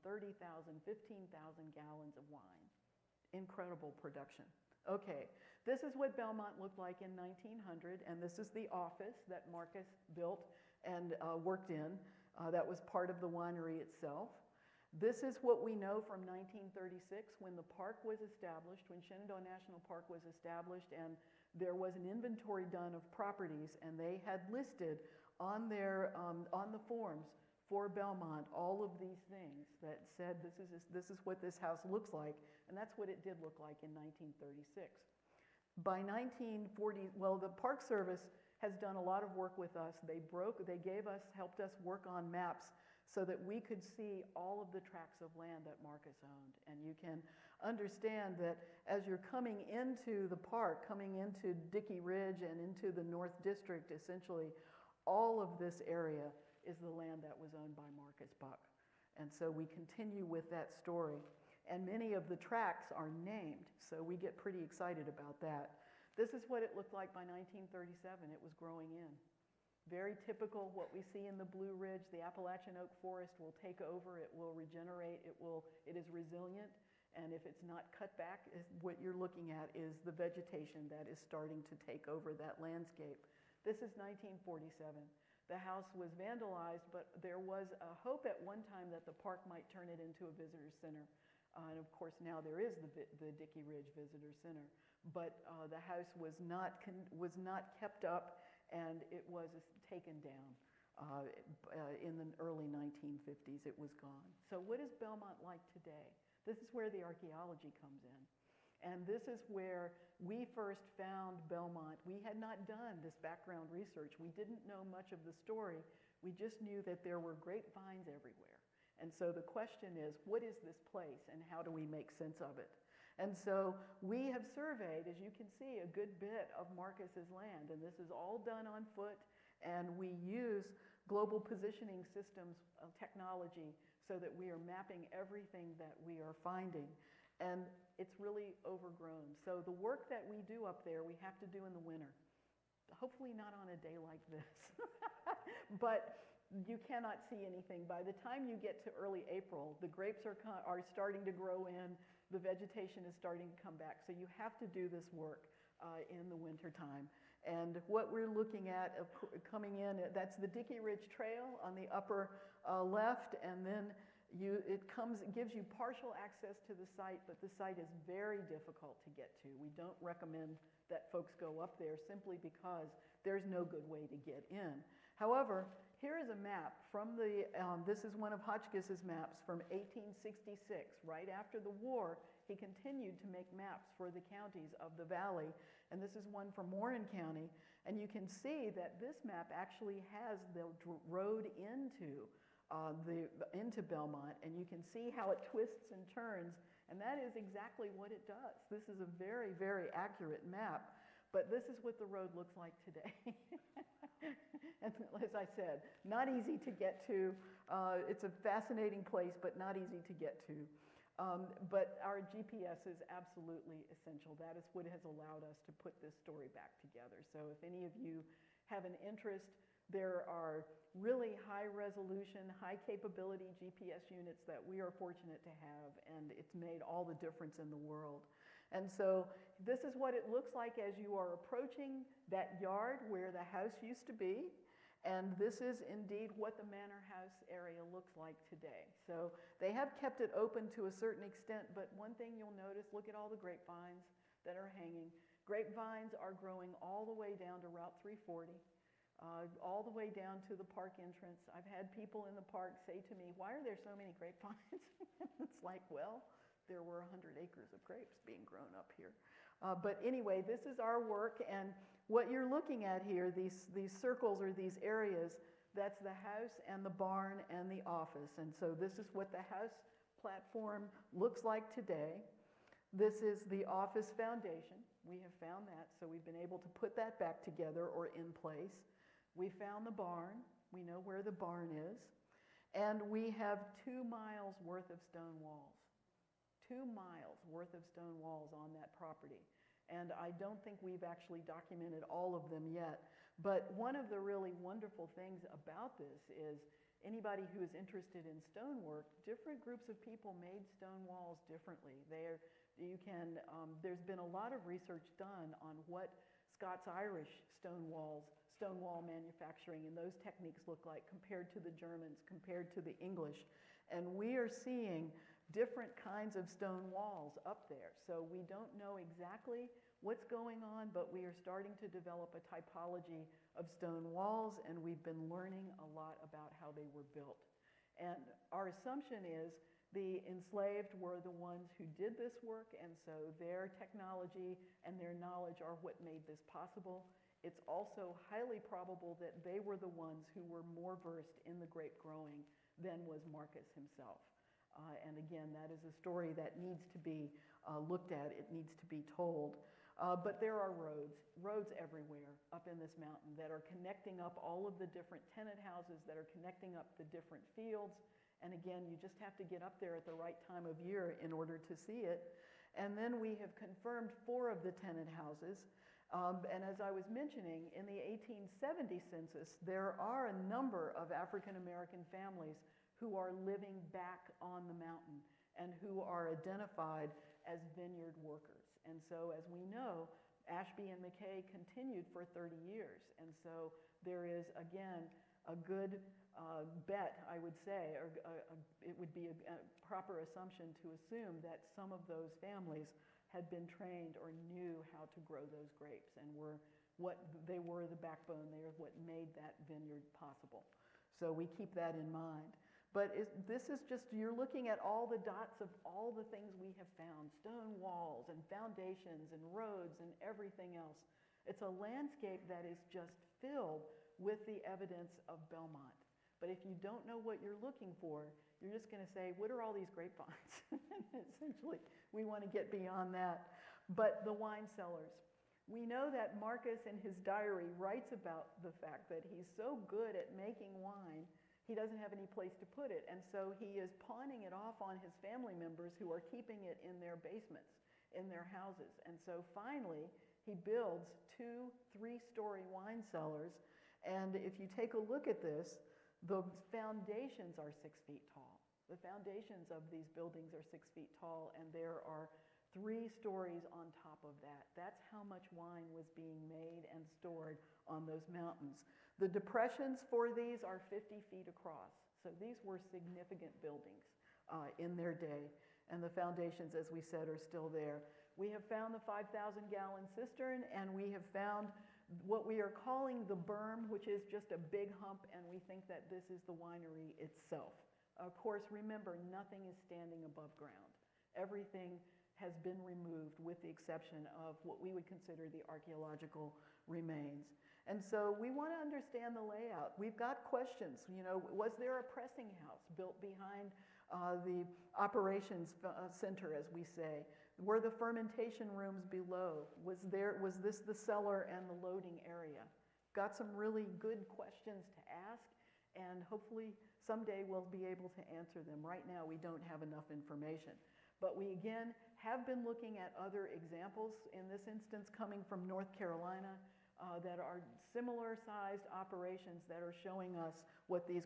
30,000, 15,000 gallons of wine. Incredible production Okay, this is what Belmont looked like in 1900, and this is the office that Marcus built and worked in. That was part of the winery itself. This is what we know from 1936 when the park was established, when Shenandoah National Park was established, and there was an inventory done of properties, and they had listed on their on the forms for Belmont all of these things that said this is what this house looks like, and that's what it did look like in 1936. By 1940, well, the Park Service has done a lot of work with us. They helped us work on maps so that we could see all of the tracts of land that Marcus owned. And you can understand that as you're coming into the park, coming into Dickey Ridge and into the North District, essentially, all of this area is the land that was owned by Marcus Buck. And so we continue with that story. And many of the tracts are named, so we get pretty excited about that. This is what it looked like by 1937. It was growing in. Very typical, what we see in the Blue Ridge. The Appalachian oak forest will take over, it will regenerate, it is resilient, and if it's not cut back, what you're looking at is the vegetation that is starting to take over that landscape. This is 1947. The house was vandalized, but there was a hope at one time that the park might turn it into a visitor center. And of course, now there is the Dickey Ridge Visitor Center. But the house was not kept up, and it was taken down in the early 1950s. It was gone. So what is Belmont like today? This is where the archaeology comes in. And this is where we first found Belmont. We had not done this background research. We didn't know much of the story. We just knew that there were grapevines everywhere. And so the question is, what is this place and how do we make sense of it? And so we have surveyed, as you can see, a good bit of Marcus's land. And this is all done on foot. And we use global positioning systems technology so that we are mapping everything that we are finding. And it's really overgrown. So the work that we do up there, we have to do in the winter. Hopefully not on a day like this. But you cannot see anything. By the time you get to early April, the grapes are starting to grow in, the vegetation is starting to come back. So you have to do this work in the wintertime. And what we're looking at coming in, that's the Dickey Ridge Trail on the upper left, and then it gives you partial access to the site, but the site is very difficult to get to. We don't recommend that folks go up there simply because there's no good way to get in. However, here is a map from this is one of Hotchkiss's maps from 1866. Right after the war, he continued to make maps for the counties of the valley, and this is one from Warren County. And you can see that this map actually has the road into Belmont, and you can see how it twists and turns, and that is exactly what it does. This is a very, very accurate map, but this is what the road looks like today. And as I said, not easy to get to. It's a fascinating place, but not easy to get to. But our GPS is absolutely essential. That is what has allowed us to put this story back together. So if any of you have an interest, there are really high resolution, high capability GPS units that we are fortunate to have, and it's made all the difference in the world. And so this is what it looks like as you are approaching that yard where the house used to be. And this is indeed what the Manor House area looks like today. So they have kept it open to a certain extent, but one thing you'll notice, look at all the grapevines that are hanging. Grapevines are growing all the way down to Route 340. All the way down to the park entrance. I've had people in the park say to me, why are there so many grapevines? It's like, well, there were 100 acres of grapes being grown up here. But anyway, this is our work, and what you're looking at here, these circles or these areas, that's the house and the barn and the office. And so this is what the house platform looks like today. This is the office foundation. We have found that, so we've been able to put that back together or in place. We found the barn. We know where the barn is. And we have 2 miles worth of stone walls. 2 miles worth of stone walls on that property. And I don't think we've actually documented all of them yet. But one of the really wonderful things about this is anybody who is interested in stonework, different groups of people made stone walls differently. There's been a lot of research done on what Scots-Irish stonewall manufacturing and those techniques look like compared to the Germans, compared to the English. And we are seeing different kinds of stone walls up there. So we don't know exactly what's going on, but we are starting to develop a typology of stone walls, and we've been learning a lot about how they were built. And our assumption is the enslaved were the ones who did this work, and so their technology and their knowledge are what made this possible. It's also highly probable that they were the ones who were more versed in the grape growing than was Marcus himself. And again, that is a story that needs to be looked at. It needs to be told. But there are roads everywhere up in this mountain that are connecting up all of the different tenant houses, that are connecting up the different fields. And again, you just have to get up there at the right time of year in order to see it. And then we have confirmed 4 of the tenant houses. And as I was mentioning, in the 1870 census, there are a number of African American families who are living back on the mountain and who are identified as vineyard workers. And so, as we know, Ashby and McKay continued for 30 years. And so there is, again, a good bet, I would say, or it would be a proper assumption to assume that some of those families had been trained or knew how to grow those grapes and they were the backbone. They are what made that vineyard possible. So we keep that in mind. But this is just, you're looking at all the dots of all the things we have found, stone walls and foundations and roads and everything else. It's a landscape that is just filled with the evidence of Belmont. But if you don't know what you're looking for, you're just going to say, what are all these grapevines? Essentially, we want to get beyond that. But the wine cellars. We know that Marcus in his diary writes about the fact that he's so good at making wine, he doesn't have any place to put it. And so he is pawning it off on his family members who are keeping it in their basements, in their houses. And so finally, he builds 2 3-story wine cellars. And if you take a look at this, the foundations are 6 feet tall. The foundations of these buildings are 6 feet tall, and there are 3 stories on top of that. That's how much wine was being made and stored on those mountains. The depressions for these are 50 feet across. So these were significant buildings in their day. And the foundations, as we said, are still there. We have found the 5,000-gallon cistern, and we have found what we are calling the berm, which is just a big hump, and we think that this is the winery itself. Of course, remember, nothing is standing above ground. Everything has been removed with the exception of what we would consider the archaeological remains. And so we want to understand the layout. We've got questions. You know, was there a pressing house built behind the operations center, as we say? Were the fermentation rooms below? Was this the cellar and the loading area? Got some really good questions to ask, and hopefully someday we'll be able to answer them. Right now we don't have enough information. But we again have been looking at other examples, in this instance coming from North Carolina, that are similar sized operations that are showing us what these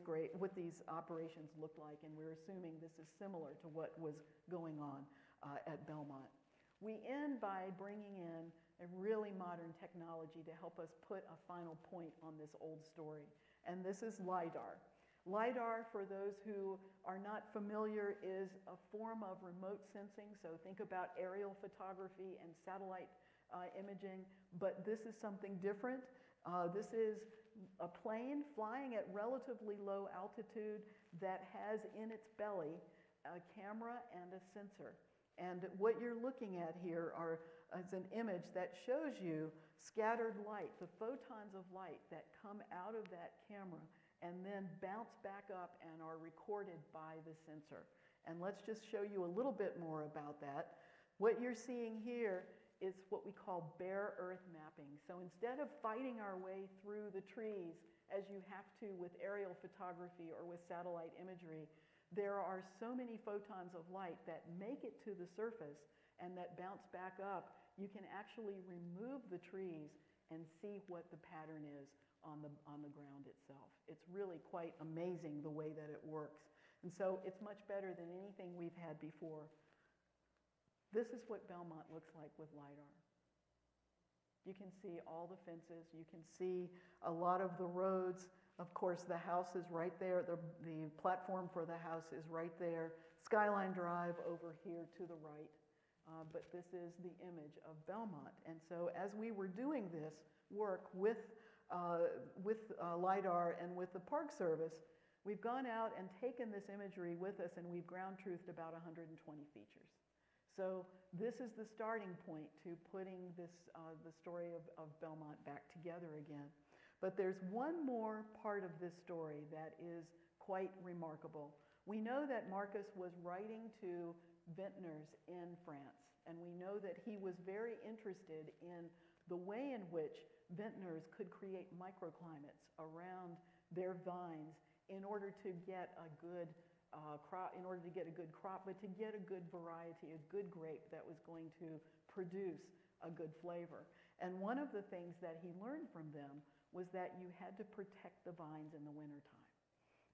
operations look like, and we're assuming this is similar to what was going on at Belmont. We end by bringing in a really modern technology to help us put a final point on this old story, and this is LiDAR. LiDAR, for those who are not familiar, is a form of remote sensing, so think about aerial photography and satellite imaging, but this is something different. This is a plane flying at relatively low altitude that has in its belly a camera and a sensor. And what you're looking at here is an image that shows you scattered light, the photons of light that come out of that camera and then bounce back up and are recorded by the sensor. And let's just show you a little bit more about that. What you're seeing here is what we call bare earth mapping. So instead of fighting our way through the trees as you have to with aerial photography or with satellite imagery, there are so many photons of light that make it to the surface and that bounce back up. You can actually remove the trees and see what the pattern is on the ground itself. It's really quite amazing the way that it works. And so it's much better than anything we've had before. This is what Belmont looks like with LiDAR. You can see all the fences, you can see a lot of the roads. Of course, the house is right there, the platform for the house is right there. Skyline Drive over here to the right. But this is the image of Belmont. And so as we were doing this work with LiDAR and with the Park Service, we've gone out and taken this imagery with us, and we've ground truthed about 120 features. So this is the starting point to putting this, the story of Belmont back together again. But there's one more part of this story that is quite remarkable. We know that Marcus was writing to vintners in France, and we know that he was very interested in the way in which vintners could create microclimates around their vines in order to get a good crop, in order to get a good crop, but to get a good variety, a good grape that was going to produce a good flavor. And one of the things that he learned from them was that you had to protect the vines in the wintertime.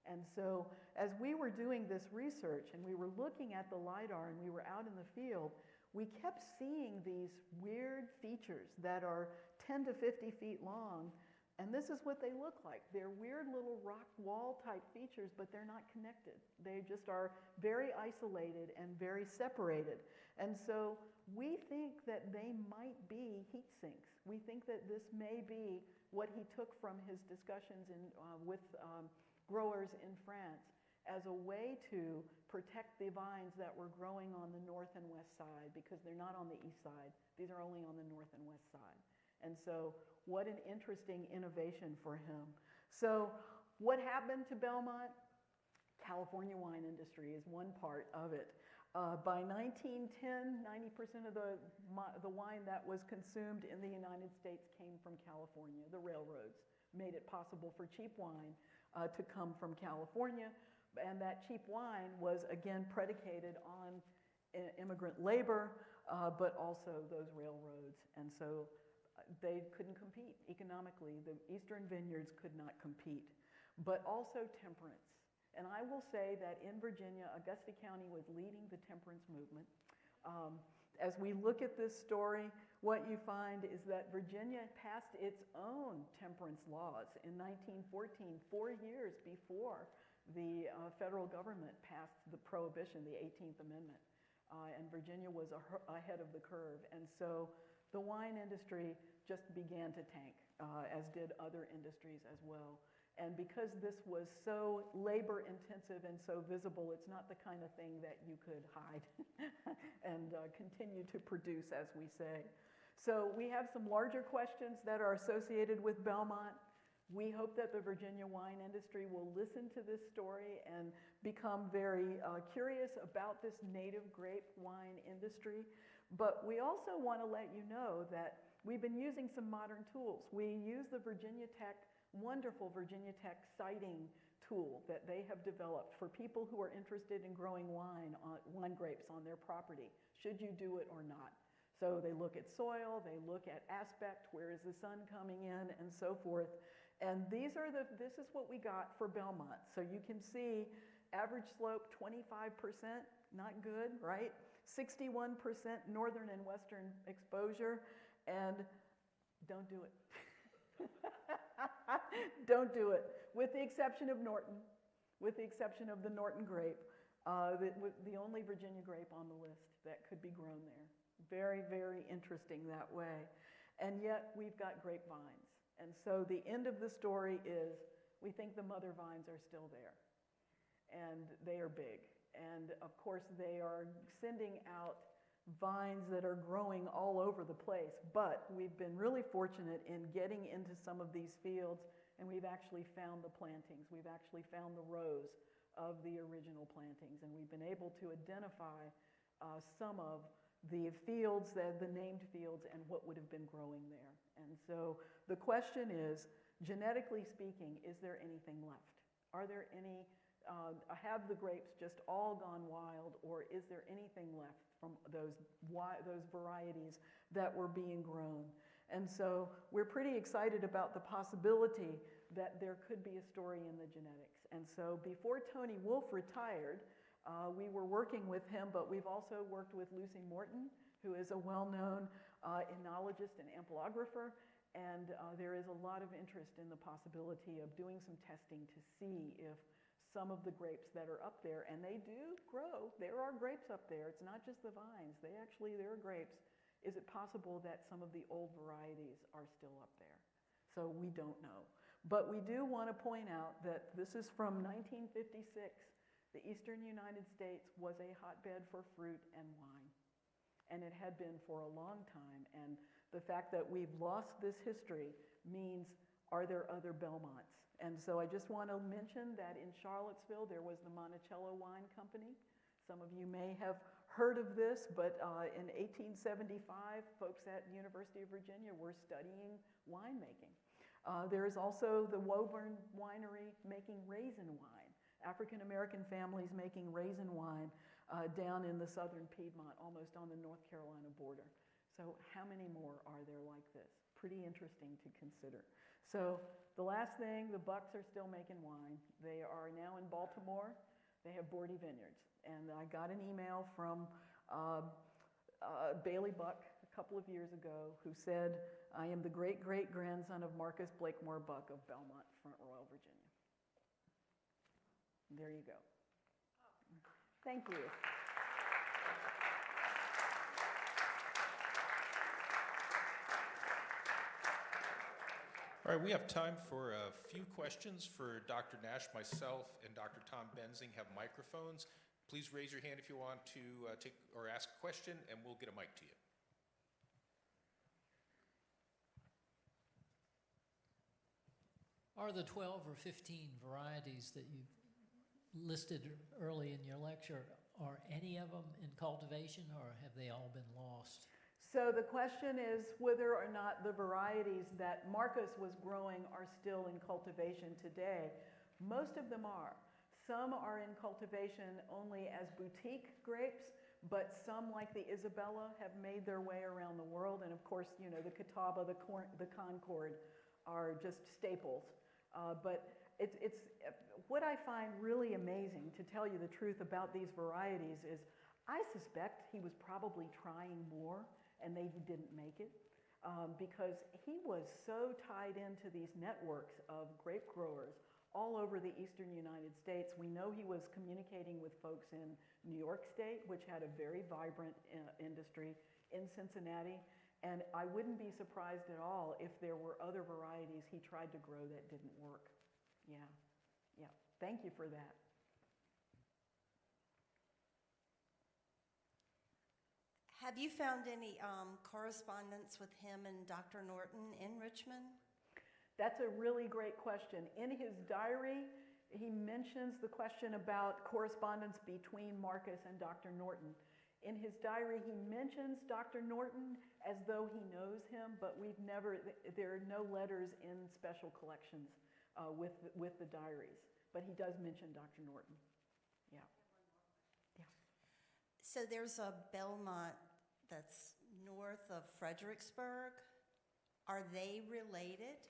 And so as we were doing this research and we were looking at the LiDAR and we were out in the field, we kept seeing these weird features that are 10 to 50 feet long. And this is what they look like. They're weird little rock wall type features, but they're not connected. They just are very isolated and very separated. And so we think that they might be heat sinks. We think that this may be what he took from his discussions with growers in France as a way to protect the vines that were growing on the north and west side, because they're not on the east side. These are only on the north and west side. And so what an interesting innovation for him. So what happened to Belmont? California wine industry is one part of it. By 1910, 90% of the wine that was consumed in the United States came from California. The railroads made it possible for cheap wine to come from California. And that cheap wine was, again, predicated on immigrant labor, but also those railroads. And so they couldn't compete economically. The eastern vineyards could not compete, but also temperance. And I will say that in Virginia, Augusta County was leading the temperance movement. As we look at this story, what you find is that Virginia passed its own temperance laws in 1914, 4 years before the federal government passed the prohibition, the 18th Amendment. And Virginia was ahead of the curve. And so the wine industry just began to tank, as did other industries as well. And because this was so labor intensive and so visible, it's not the kind of thing that you could hide and continue to produce, as we say. So we have some larger questions that are associated with Belmont. We hope that the Virginia wine industry will listen to this story and become very curious about this native grape wine industry. But we also want to let you know that we've been using some modern tools. We use the wonderful Virginia Tech siting tool that they have developed for people who are interested in growing wine grapes on their property. Should you do it or not? So they look at soil, they look at aspect, where is the sun coming in, and so forth. And this is what we got for Belmont. So you can see average slope 25%, not good, right? 61% northern and western exposure, and don't do it. Don't do it, with the exception of Norton, with the exception of the Norton grape, the only Virginia grape on the list that could be grown there. Very, very interesting that way. And yet we've got grapevines. And so the end of the story is we think the mother vines are still there. And they are big. And of course they are sending out vines that are growing all over the place. But we've been really fortunate in getting into some of these fields, and we've actually found the plantings. We've actually found the rows of the original plantings, and we've been able to identify some of the fields, the named fields, and what would have been growing there. And so the question is, genetically speaking, is there anything left? Are there any, have the grapes just all gone wild, or is there anything left from those varieties that were being grown? And so we're pretty excited about the possibility that there could be a story in the genetics. And so before Tony Wolfe retired, We were working with him, but we've also worked with Lucy Morton, who is a well-known enologist and ampelographer, and there is a lot of interest in the possibility of doing some testing to see if some of the grapes that are up there, and they do grow, there are grapes up there, it's not just the vines, there are grapes. Is it possible that some of the old varieties are still up there? So we don't know. But we do want to point out that this is from 1956. The eastern United States was a hotbed for fruit and wine, and it had been for a long time. And the fact that we've lost this history means, are there other Belmonts? And so I just want to mention that in Charlottesville, there was the Monticello Wine Company. Some of you may have heard of this, but in 1875, folks at the University of Virginia were studying winemaking. There is also the Woburn Winery making raisin wine. African-American families making raisin wine down in the southern Piedmont, almost on the North Carolina border. So how many more are there like this? Pretty interesting to consider. So the last thing, the Bucks are still making wine. They are now in Baltimore. They have Bordy Vineyards. And I got an email from Bailey Buck a couple of years ago who said, I am the great-great-grandson of Marcus Blakemore Buck of Belmont, Front Royal, Virginia. There you go. Thank you. All right, we have time for a few questions for Dr. Nash. Myself and Dr. Tom Benzing have microphones. Please raise your hand if you want to take or ask a question, and we'll get a mic to you. Are the 12 or 15 varieties that you listed early in your lecture, are any of them in cultivation, or have they all been lost? So the question is whether or not the varieties that Marcus was growing are still in cultivation today. Most of them are. Some are in cultivation only as boutique grapes, but some, like the Isabella, have made their way around the world. And of course, you know, the Catawba, the Concord are just staples. But it's what I find really amazing, to tell you the truth about these varieties, is I suspect he was probably trying more and they didn't make it because he was so tied into these networks of grape growers all over the eastern United States. We know he was communicating with folks in New York State, which had a very vibrant industry, in Cincinnati, and I wouldn't be surprised at all if there were other varieties he tried to grow that didn't work. Yeah, yeah. Thank you for that. Have you found any correspondence with him and Dr. Norton in Richmond? That's a really great question. In his diary, he mentions the question about correspondence between Marcus and Dr. Norton. In his diary, he mentions Dr. Norton as though he knows him, but there are no letters in special collections with the diaries. But he does mention Dr. Norton. Yeah. Yeah. So there's a Belmont that's north of Fredericksburg. Are they related?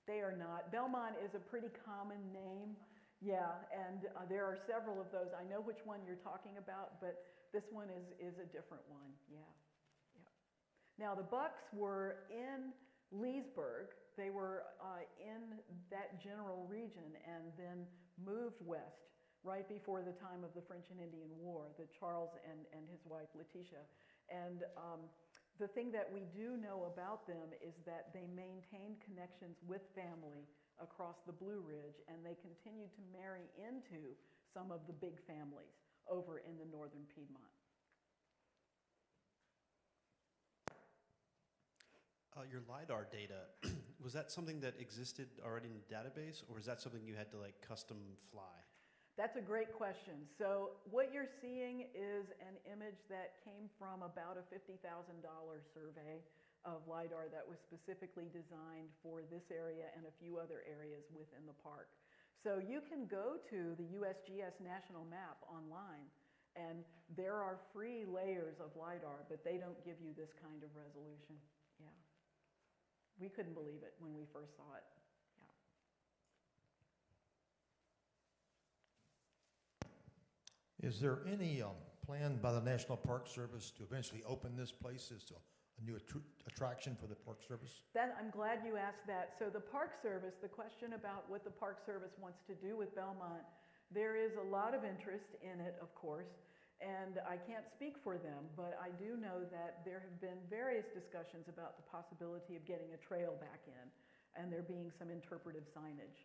They are not. Belmont is a pretty common name, yeah, and there are several of those. I know which one you're talking about, but this one is a different one, yeah. Yeah. Now, the Bucks were in Leesburg. They were in that general region and then moved west right before the time of the French and Indian War, the Charles and his wife, Letitia. And the thing that we do know about them is that they maintained connections with family across the Blue Ridge, and they continued to marry into some of the big families over in the northern Piedmont. Your LiDAR data, was that something that existed already in the database, or was that something you had to like custom fly? That's a great question. So what you're seeing is an image that came from about a $50,000 survey of LiDAR that was specifically designed for this area and a few other areas within the park. So you can go to the USGS National Map online, and there are free layers of LiDAR, but they don't give you this kind of resolution. Yeah. We couldn't believe it when we first saw it. Is there any plan by the National Park Service to eventually open this place as a new attraction for the Park Service? I'm glad you asked that. So the Park Service, the question about what the Park Service wants to do with Belmont, there is a lot of interest in it, of course, and I can't speak for them, but I do know that there have been various discussions about the possibility of getting a trail back in, and there being some interpretive signage.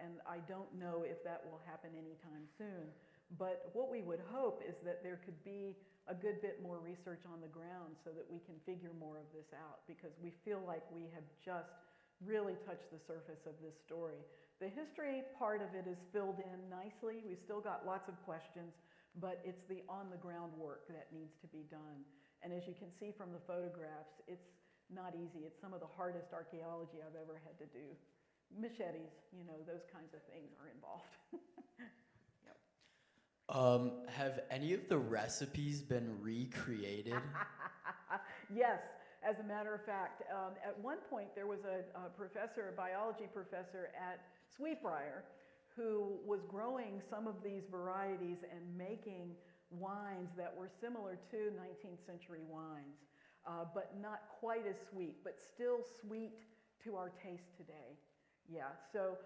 And I don't know if that will happen anytime soon. But what we would hope is that there could be a good bit more research on the ground so that we can figure more of this out, because we feel like we have just really touched the surface of this story. The history part of it is filled in nicely. We've still got lots of questions, but it's the on-the-ground work that needs to be done. And as you can see from the photographs, it's not easy. It's some of the hardest archaeology I've ever had to do. Machetes, you know, those kinds of things are involved. Have any of the recipes been recreated? Yes, as a matter of fact. At one point, there was a professor, a biology professor at Sweetbriar, who was growing some of these varieties and making wines that were similar to 19th century wines, but not quite as sweet, but still sweet to our taste today. Yeah, so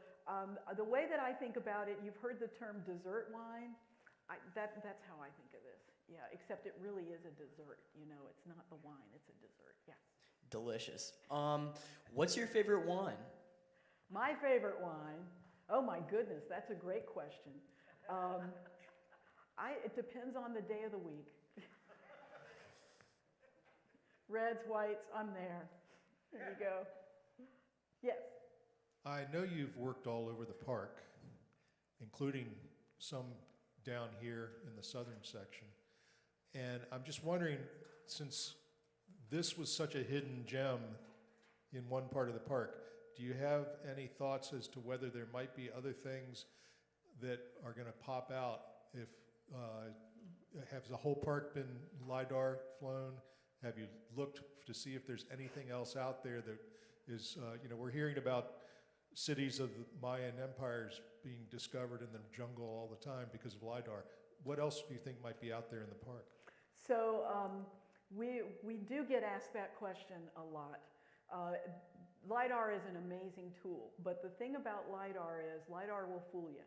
the way that I think about it, you've heard the term dessert wine. That's how I think of this. Yeah, except it really is a dessert. You know, it's not the wine, it's a dessert. Yeah. Delicious. What's your favorite wine? My favorite wine? Oh my goodness, that's a great question. It depends on the day of the week. Reds, whites, I'm there. There you go. Yes. I know you've worked all over the park, including some down here in the southern section. And I'm just wondering, since this was such a hidden gem in one part of the park, do you have any thoughts as to whether there might be other things that are going to pop out? If has the whole park been LiDAR flown? Have you looked to see if there's anything else out there that is, we're hearing about cities of the Mayan empires being discovered in the jungle all the time because of LiDAR. What else do you think might be out there in the park? So we do get asked that question a lot. LiDAR is an amazing tool, but the thing about LiDAR is LiDAR will fool you.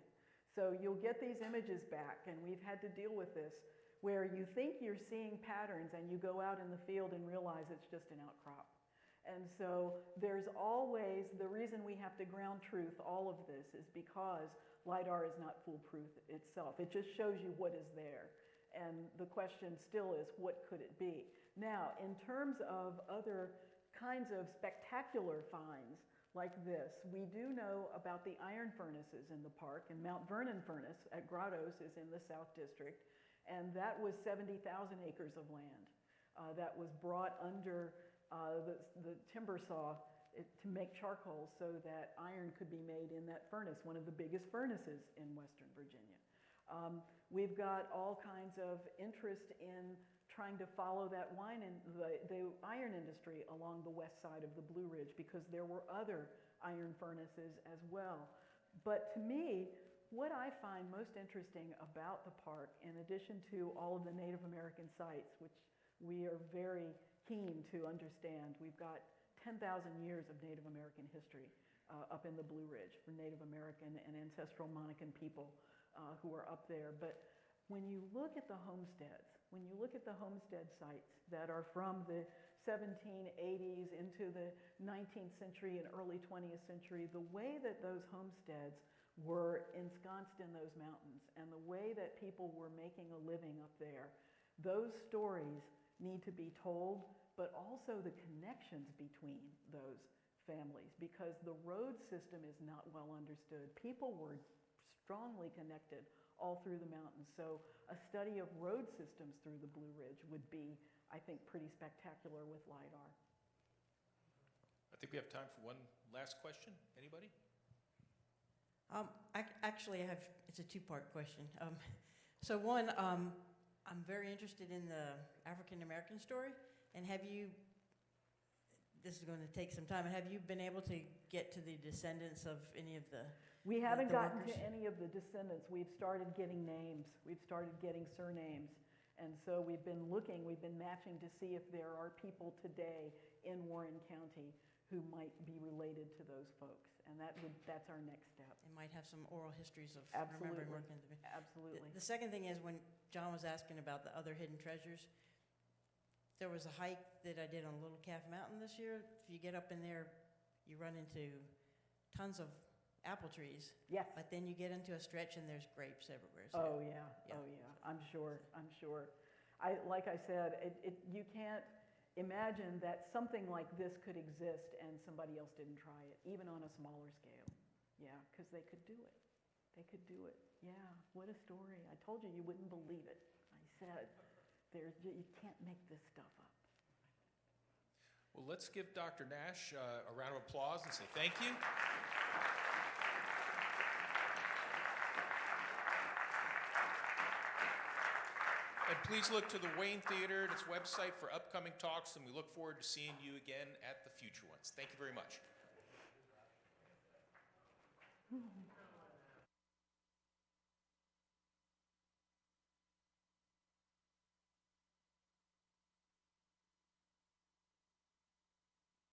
So you'll get these images back, and we've had to deal with this, where you think you're seeing patterns and you go out in the field and realize it's just an outcrop. And so there's always, the reason we have to ground truth all of this is because LiDAR is not foolproof itself. It just shows you what is there. And the question still is, what could it be? Now, in terms of other kinds of spectacular finds like this, we do know about the iron furnaces in the park, and Mount Vernon furnace at Grottos is in the South District, and that was 70,000 acres of land that was brought under the timber saw to make charcoal so that iron could be made in that furnace, one of the biggest furnaces in Western Virginia. We've got all kinds of interest in trying to follow that wine and the iron industry along the west side of the Blue Ridge, because there were other iron furnaces as well. But to me, what I find most interesting about the park, in addition to all of the Native American sites, which we are very keen to understand. We've got 10,000 years of Native American history up in the Blue Ridge for Native American and ancestral Monacan people who are up there. But when you look at the homesteads, when you look at the homestead sites that are from the 1780s into the 19th century and early 20th century, the way that those homesteads were ensconced in those mountains and the way that people were making a living up there, those stories need to be told, but also the connections between those families, because the road system is not well understood. People were strongly connected all through the mountains. So a study of road systems through the Blue Ridge would be, I think, pretty spectacular with LiDAR. I think we have time for one last question. Anybody? Actually, it's a two-part question. So one, I'm very interested in the African American story, and have you this is going to take some time. Have you been able to get to the descendants of any of the? We haven't the gotten to workers? any of the descendants. We've started getting names. We've started getting surnames. And so we've been looking, we've been matching to see if there are people today in Warren County who might be related to those folks. And that's our next step. It might have some oral histories of Absolutely. remembering working. Absolutely. The second thing is when John was asking about the other hidden treasures, there was a hike that I did on Little Calf Mountain this year. If you get up in there, you run into tons of apple trees, Yes. but then you get into a stretch and there's grapes everywhere. So Oh, yeah. yeah. Oh, yeah. I'm sure. Like I said, you can't imagine that something like this could exist and somebody else didn't try it, even on a smaller scale. Yeah, because they could do it. They could do it. Yeah, what a story. I told you you wouldn't believe it. I said, you can't make this stuff up. Well, let's give Dr. Nash a round of applause and say thank you. And please look to the Wayne Theater and its website for upcoming talks, and we look forward to seeing you again at the future ones. Thank you very much.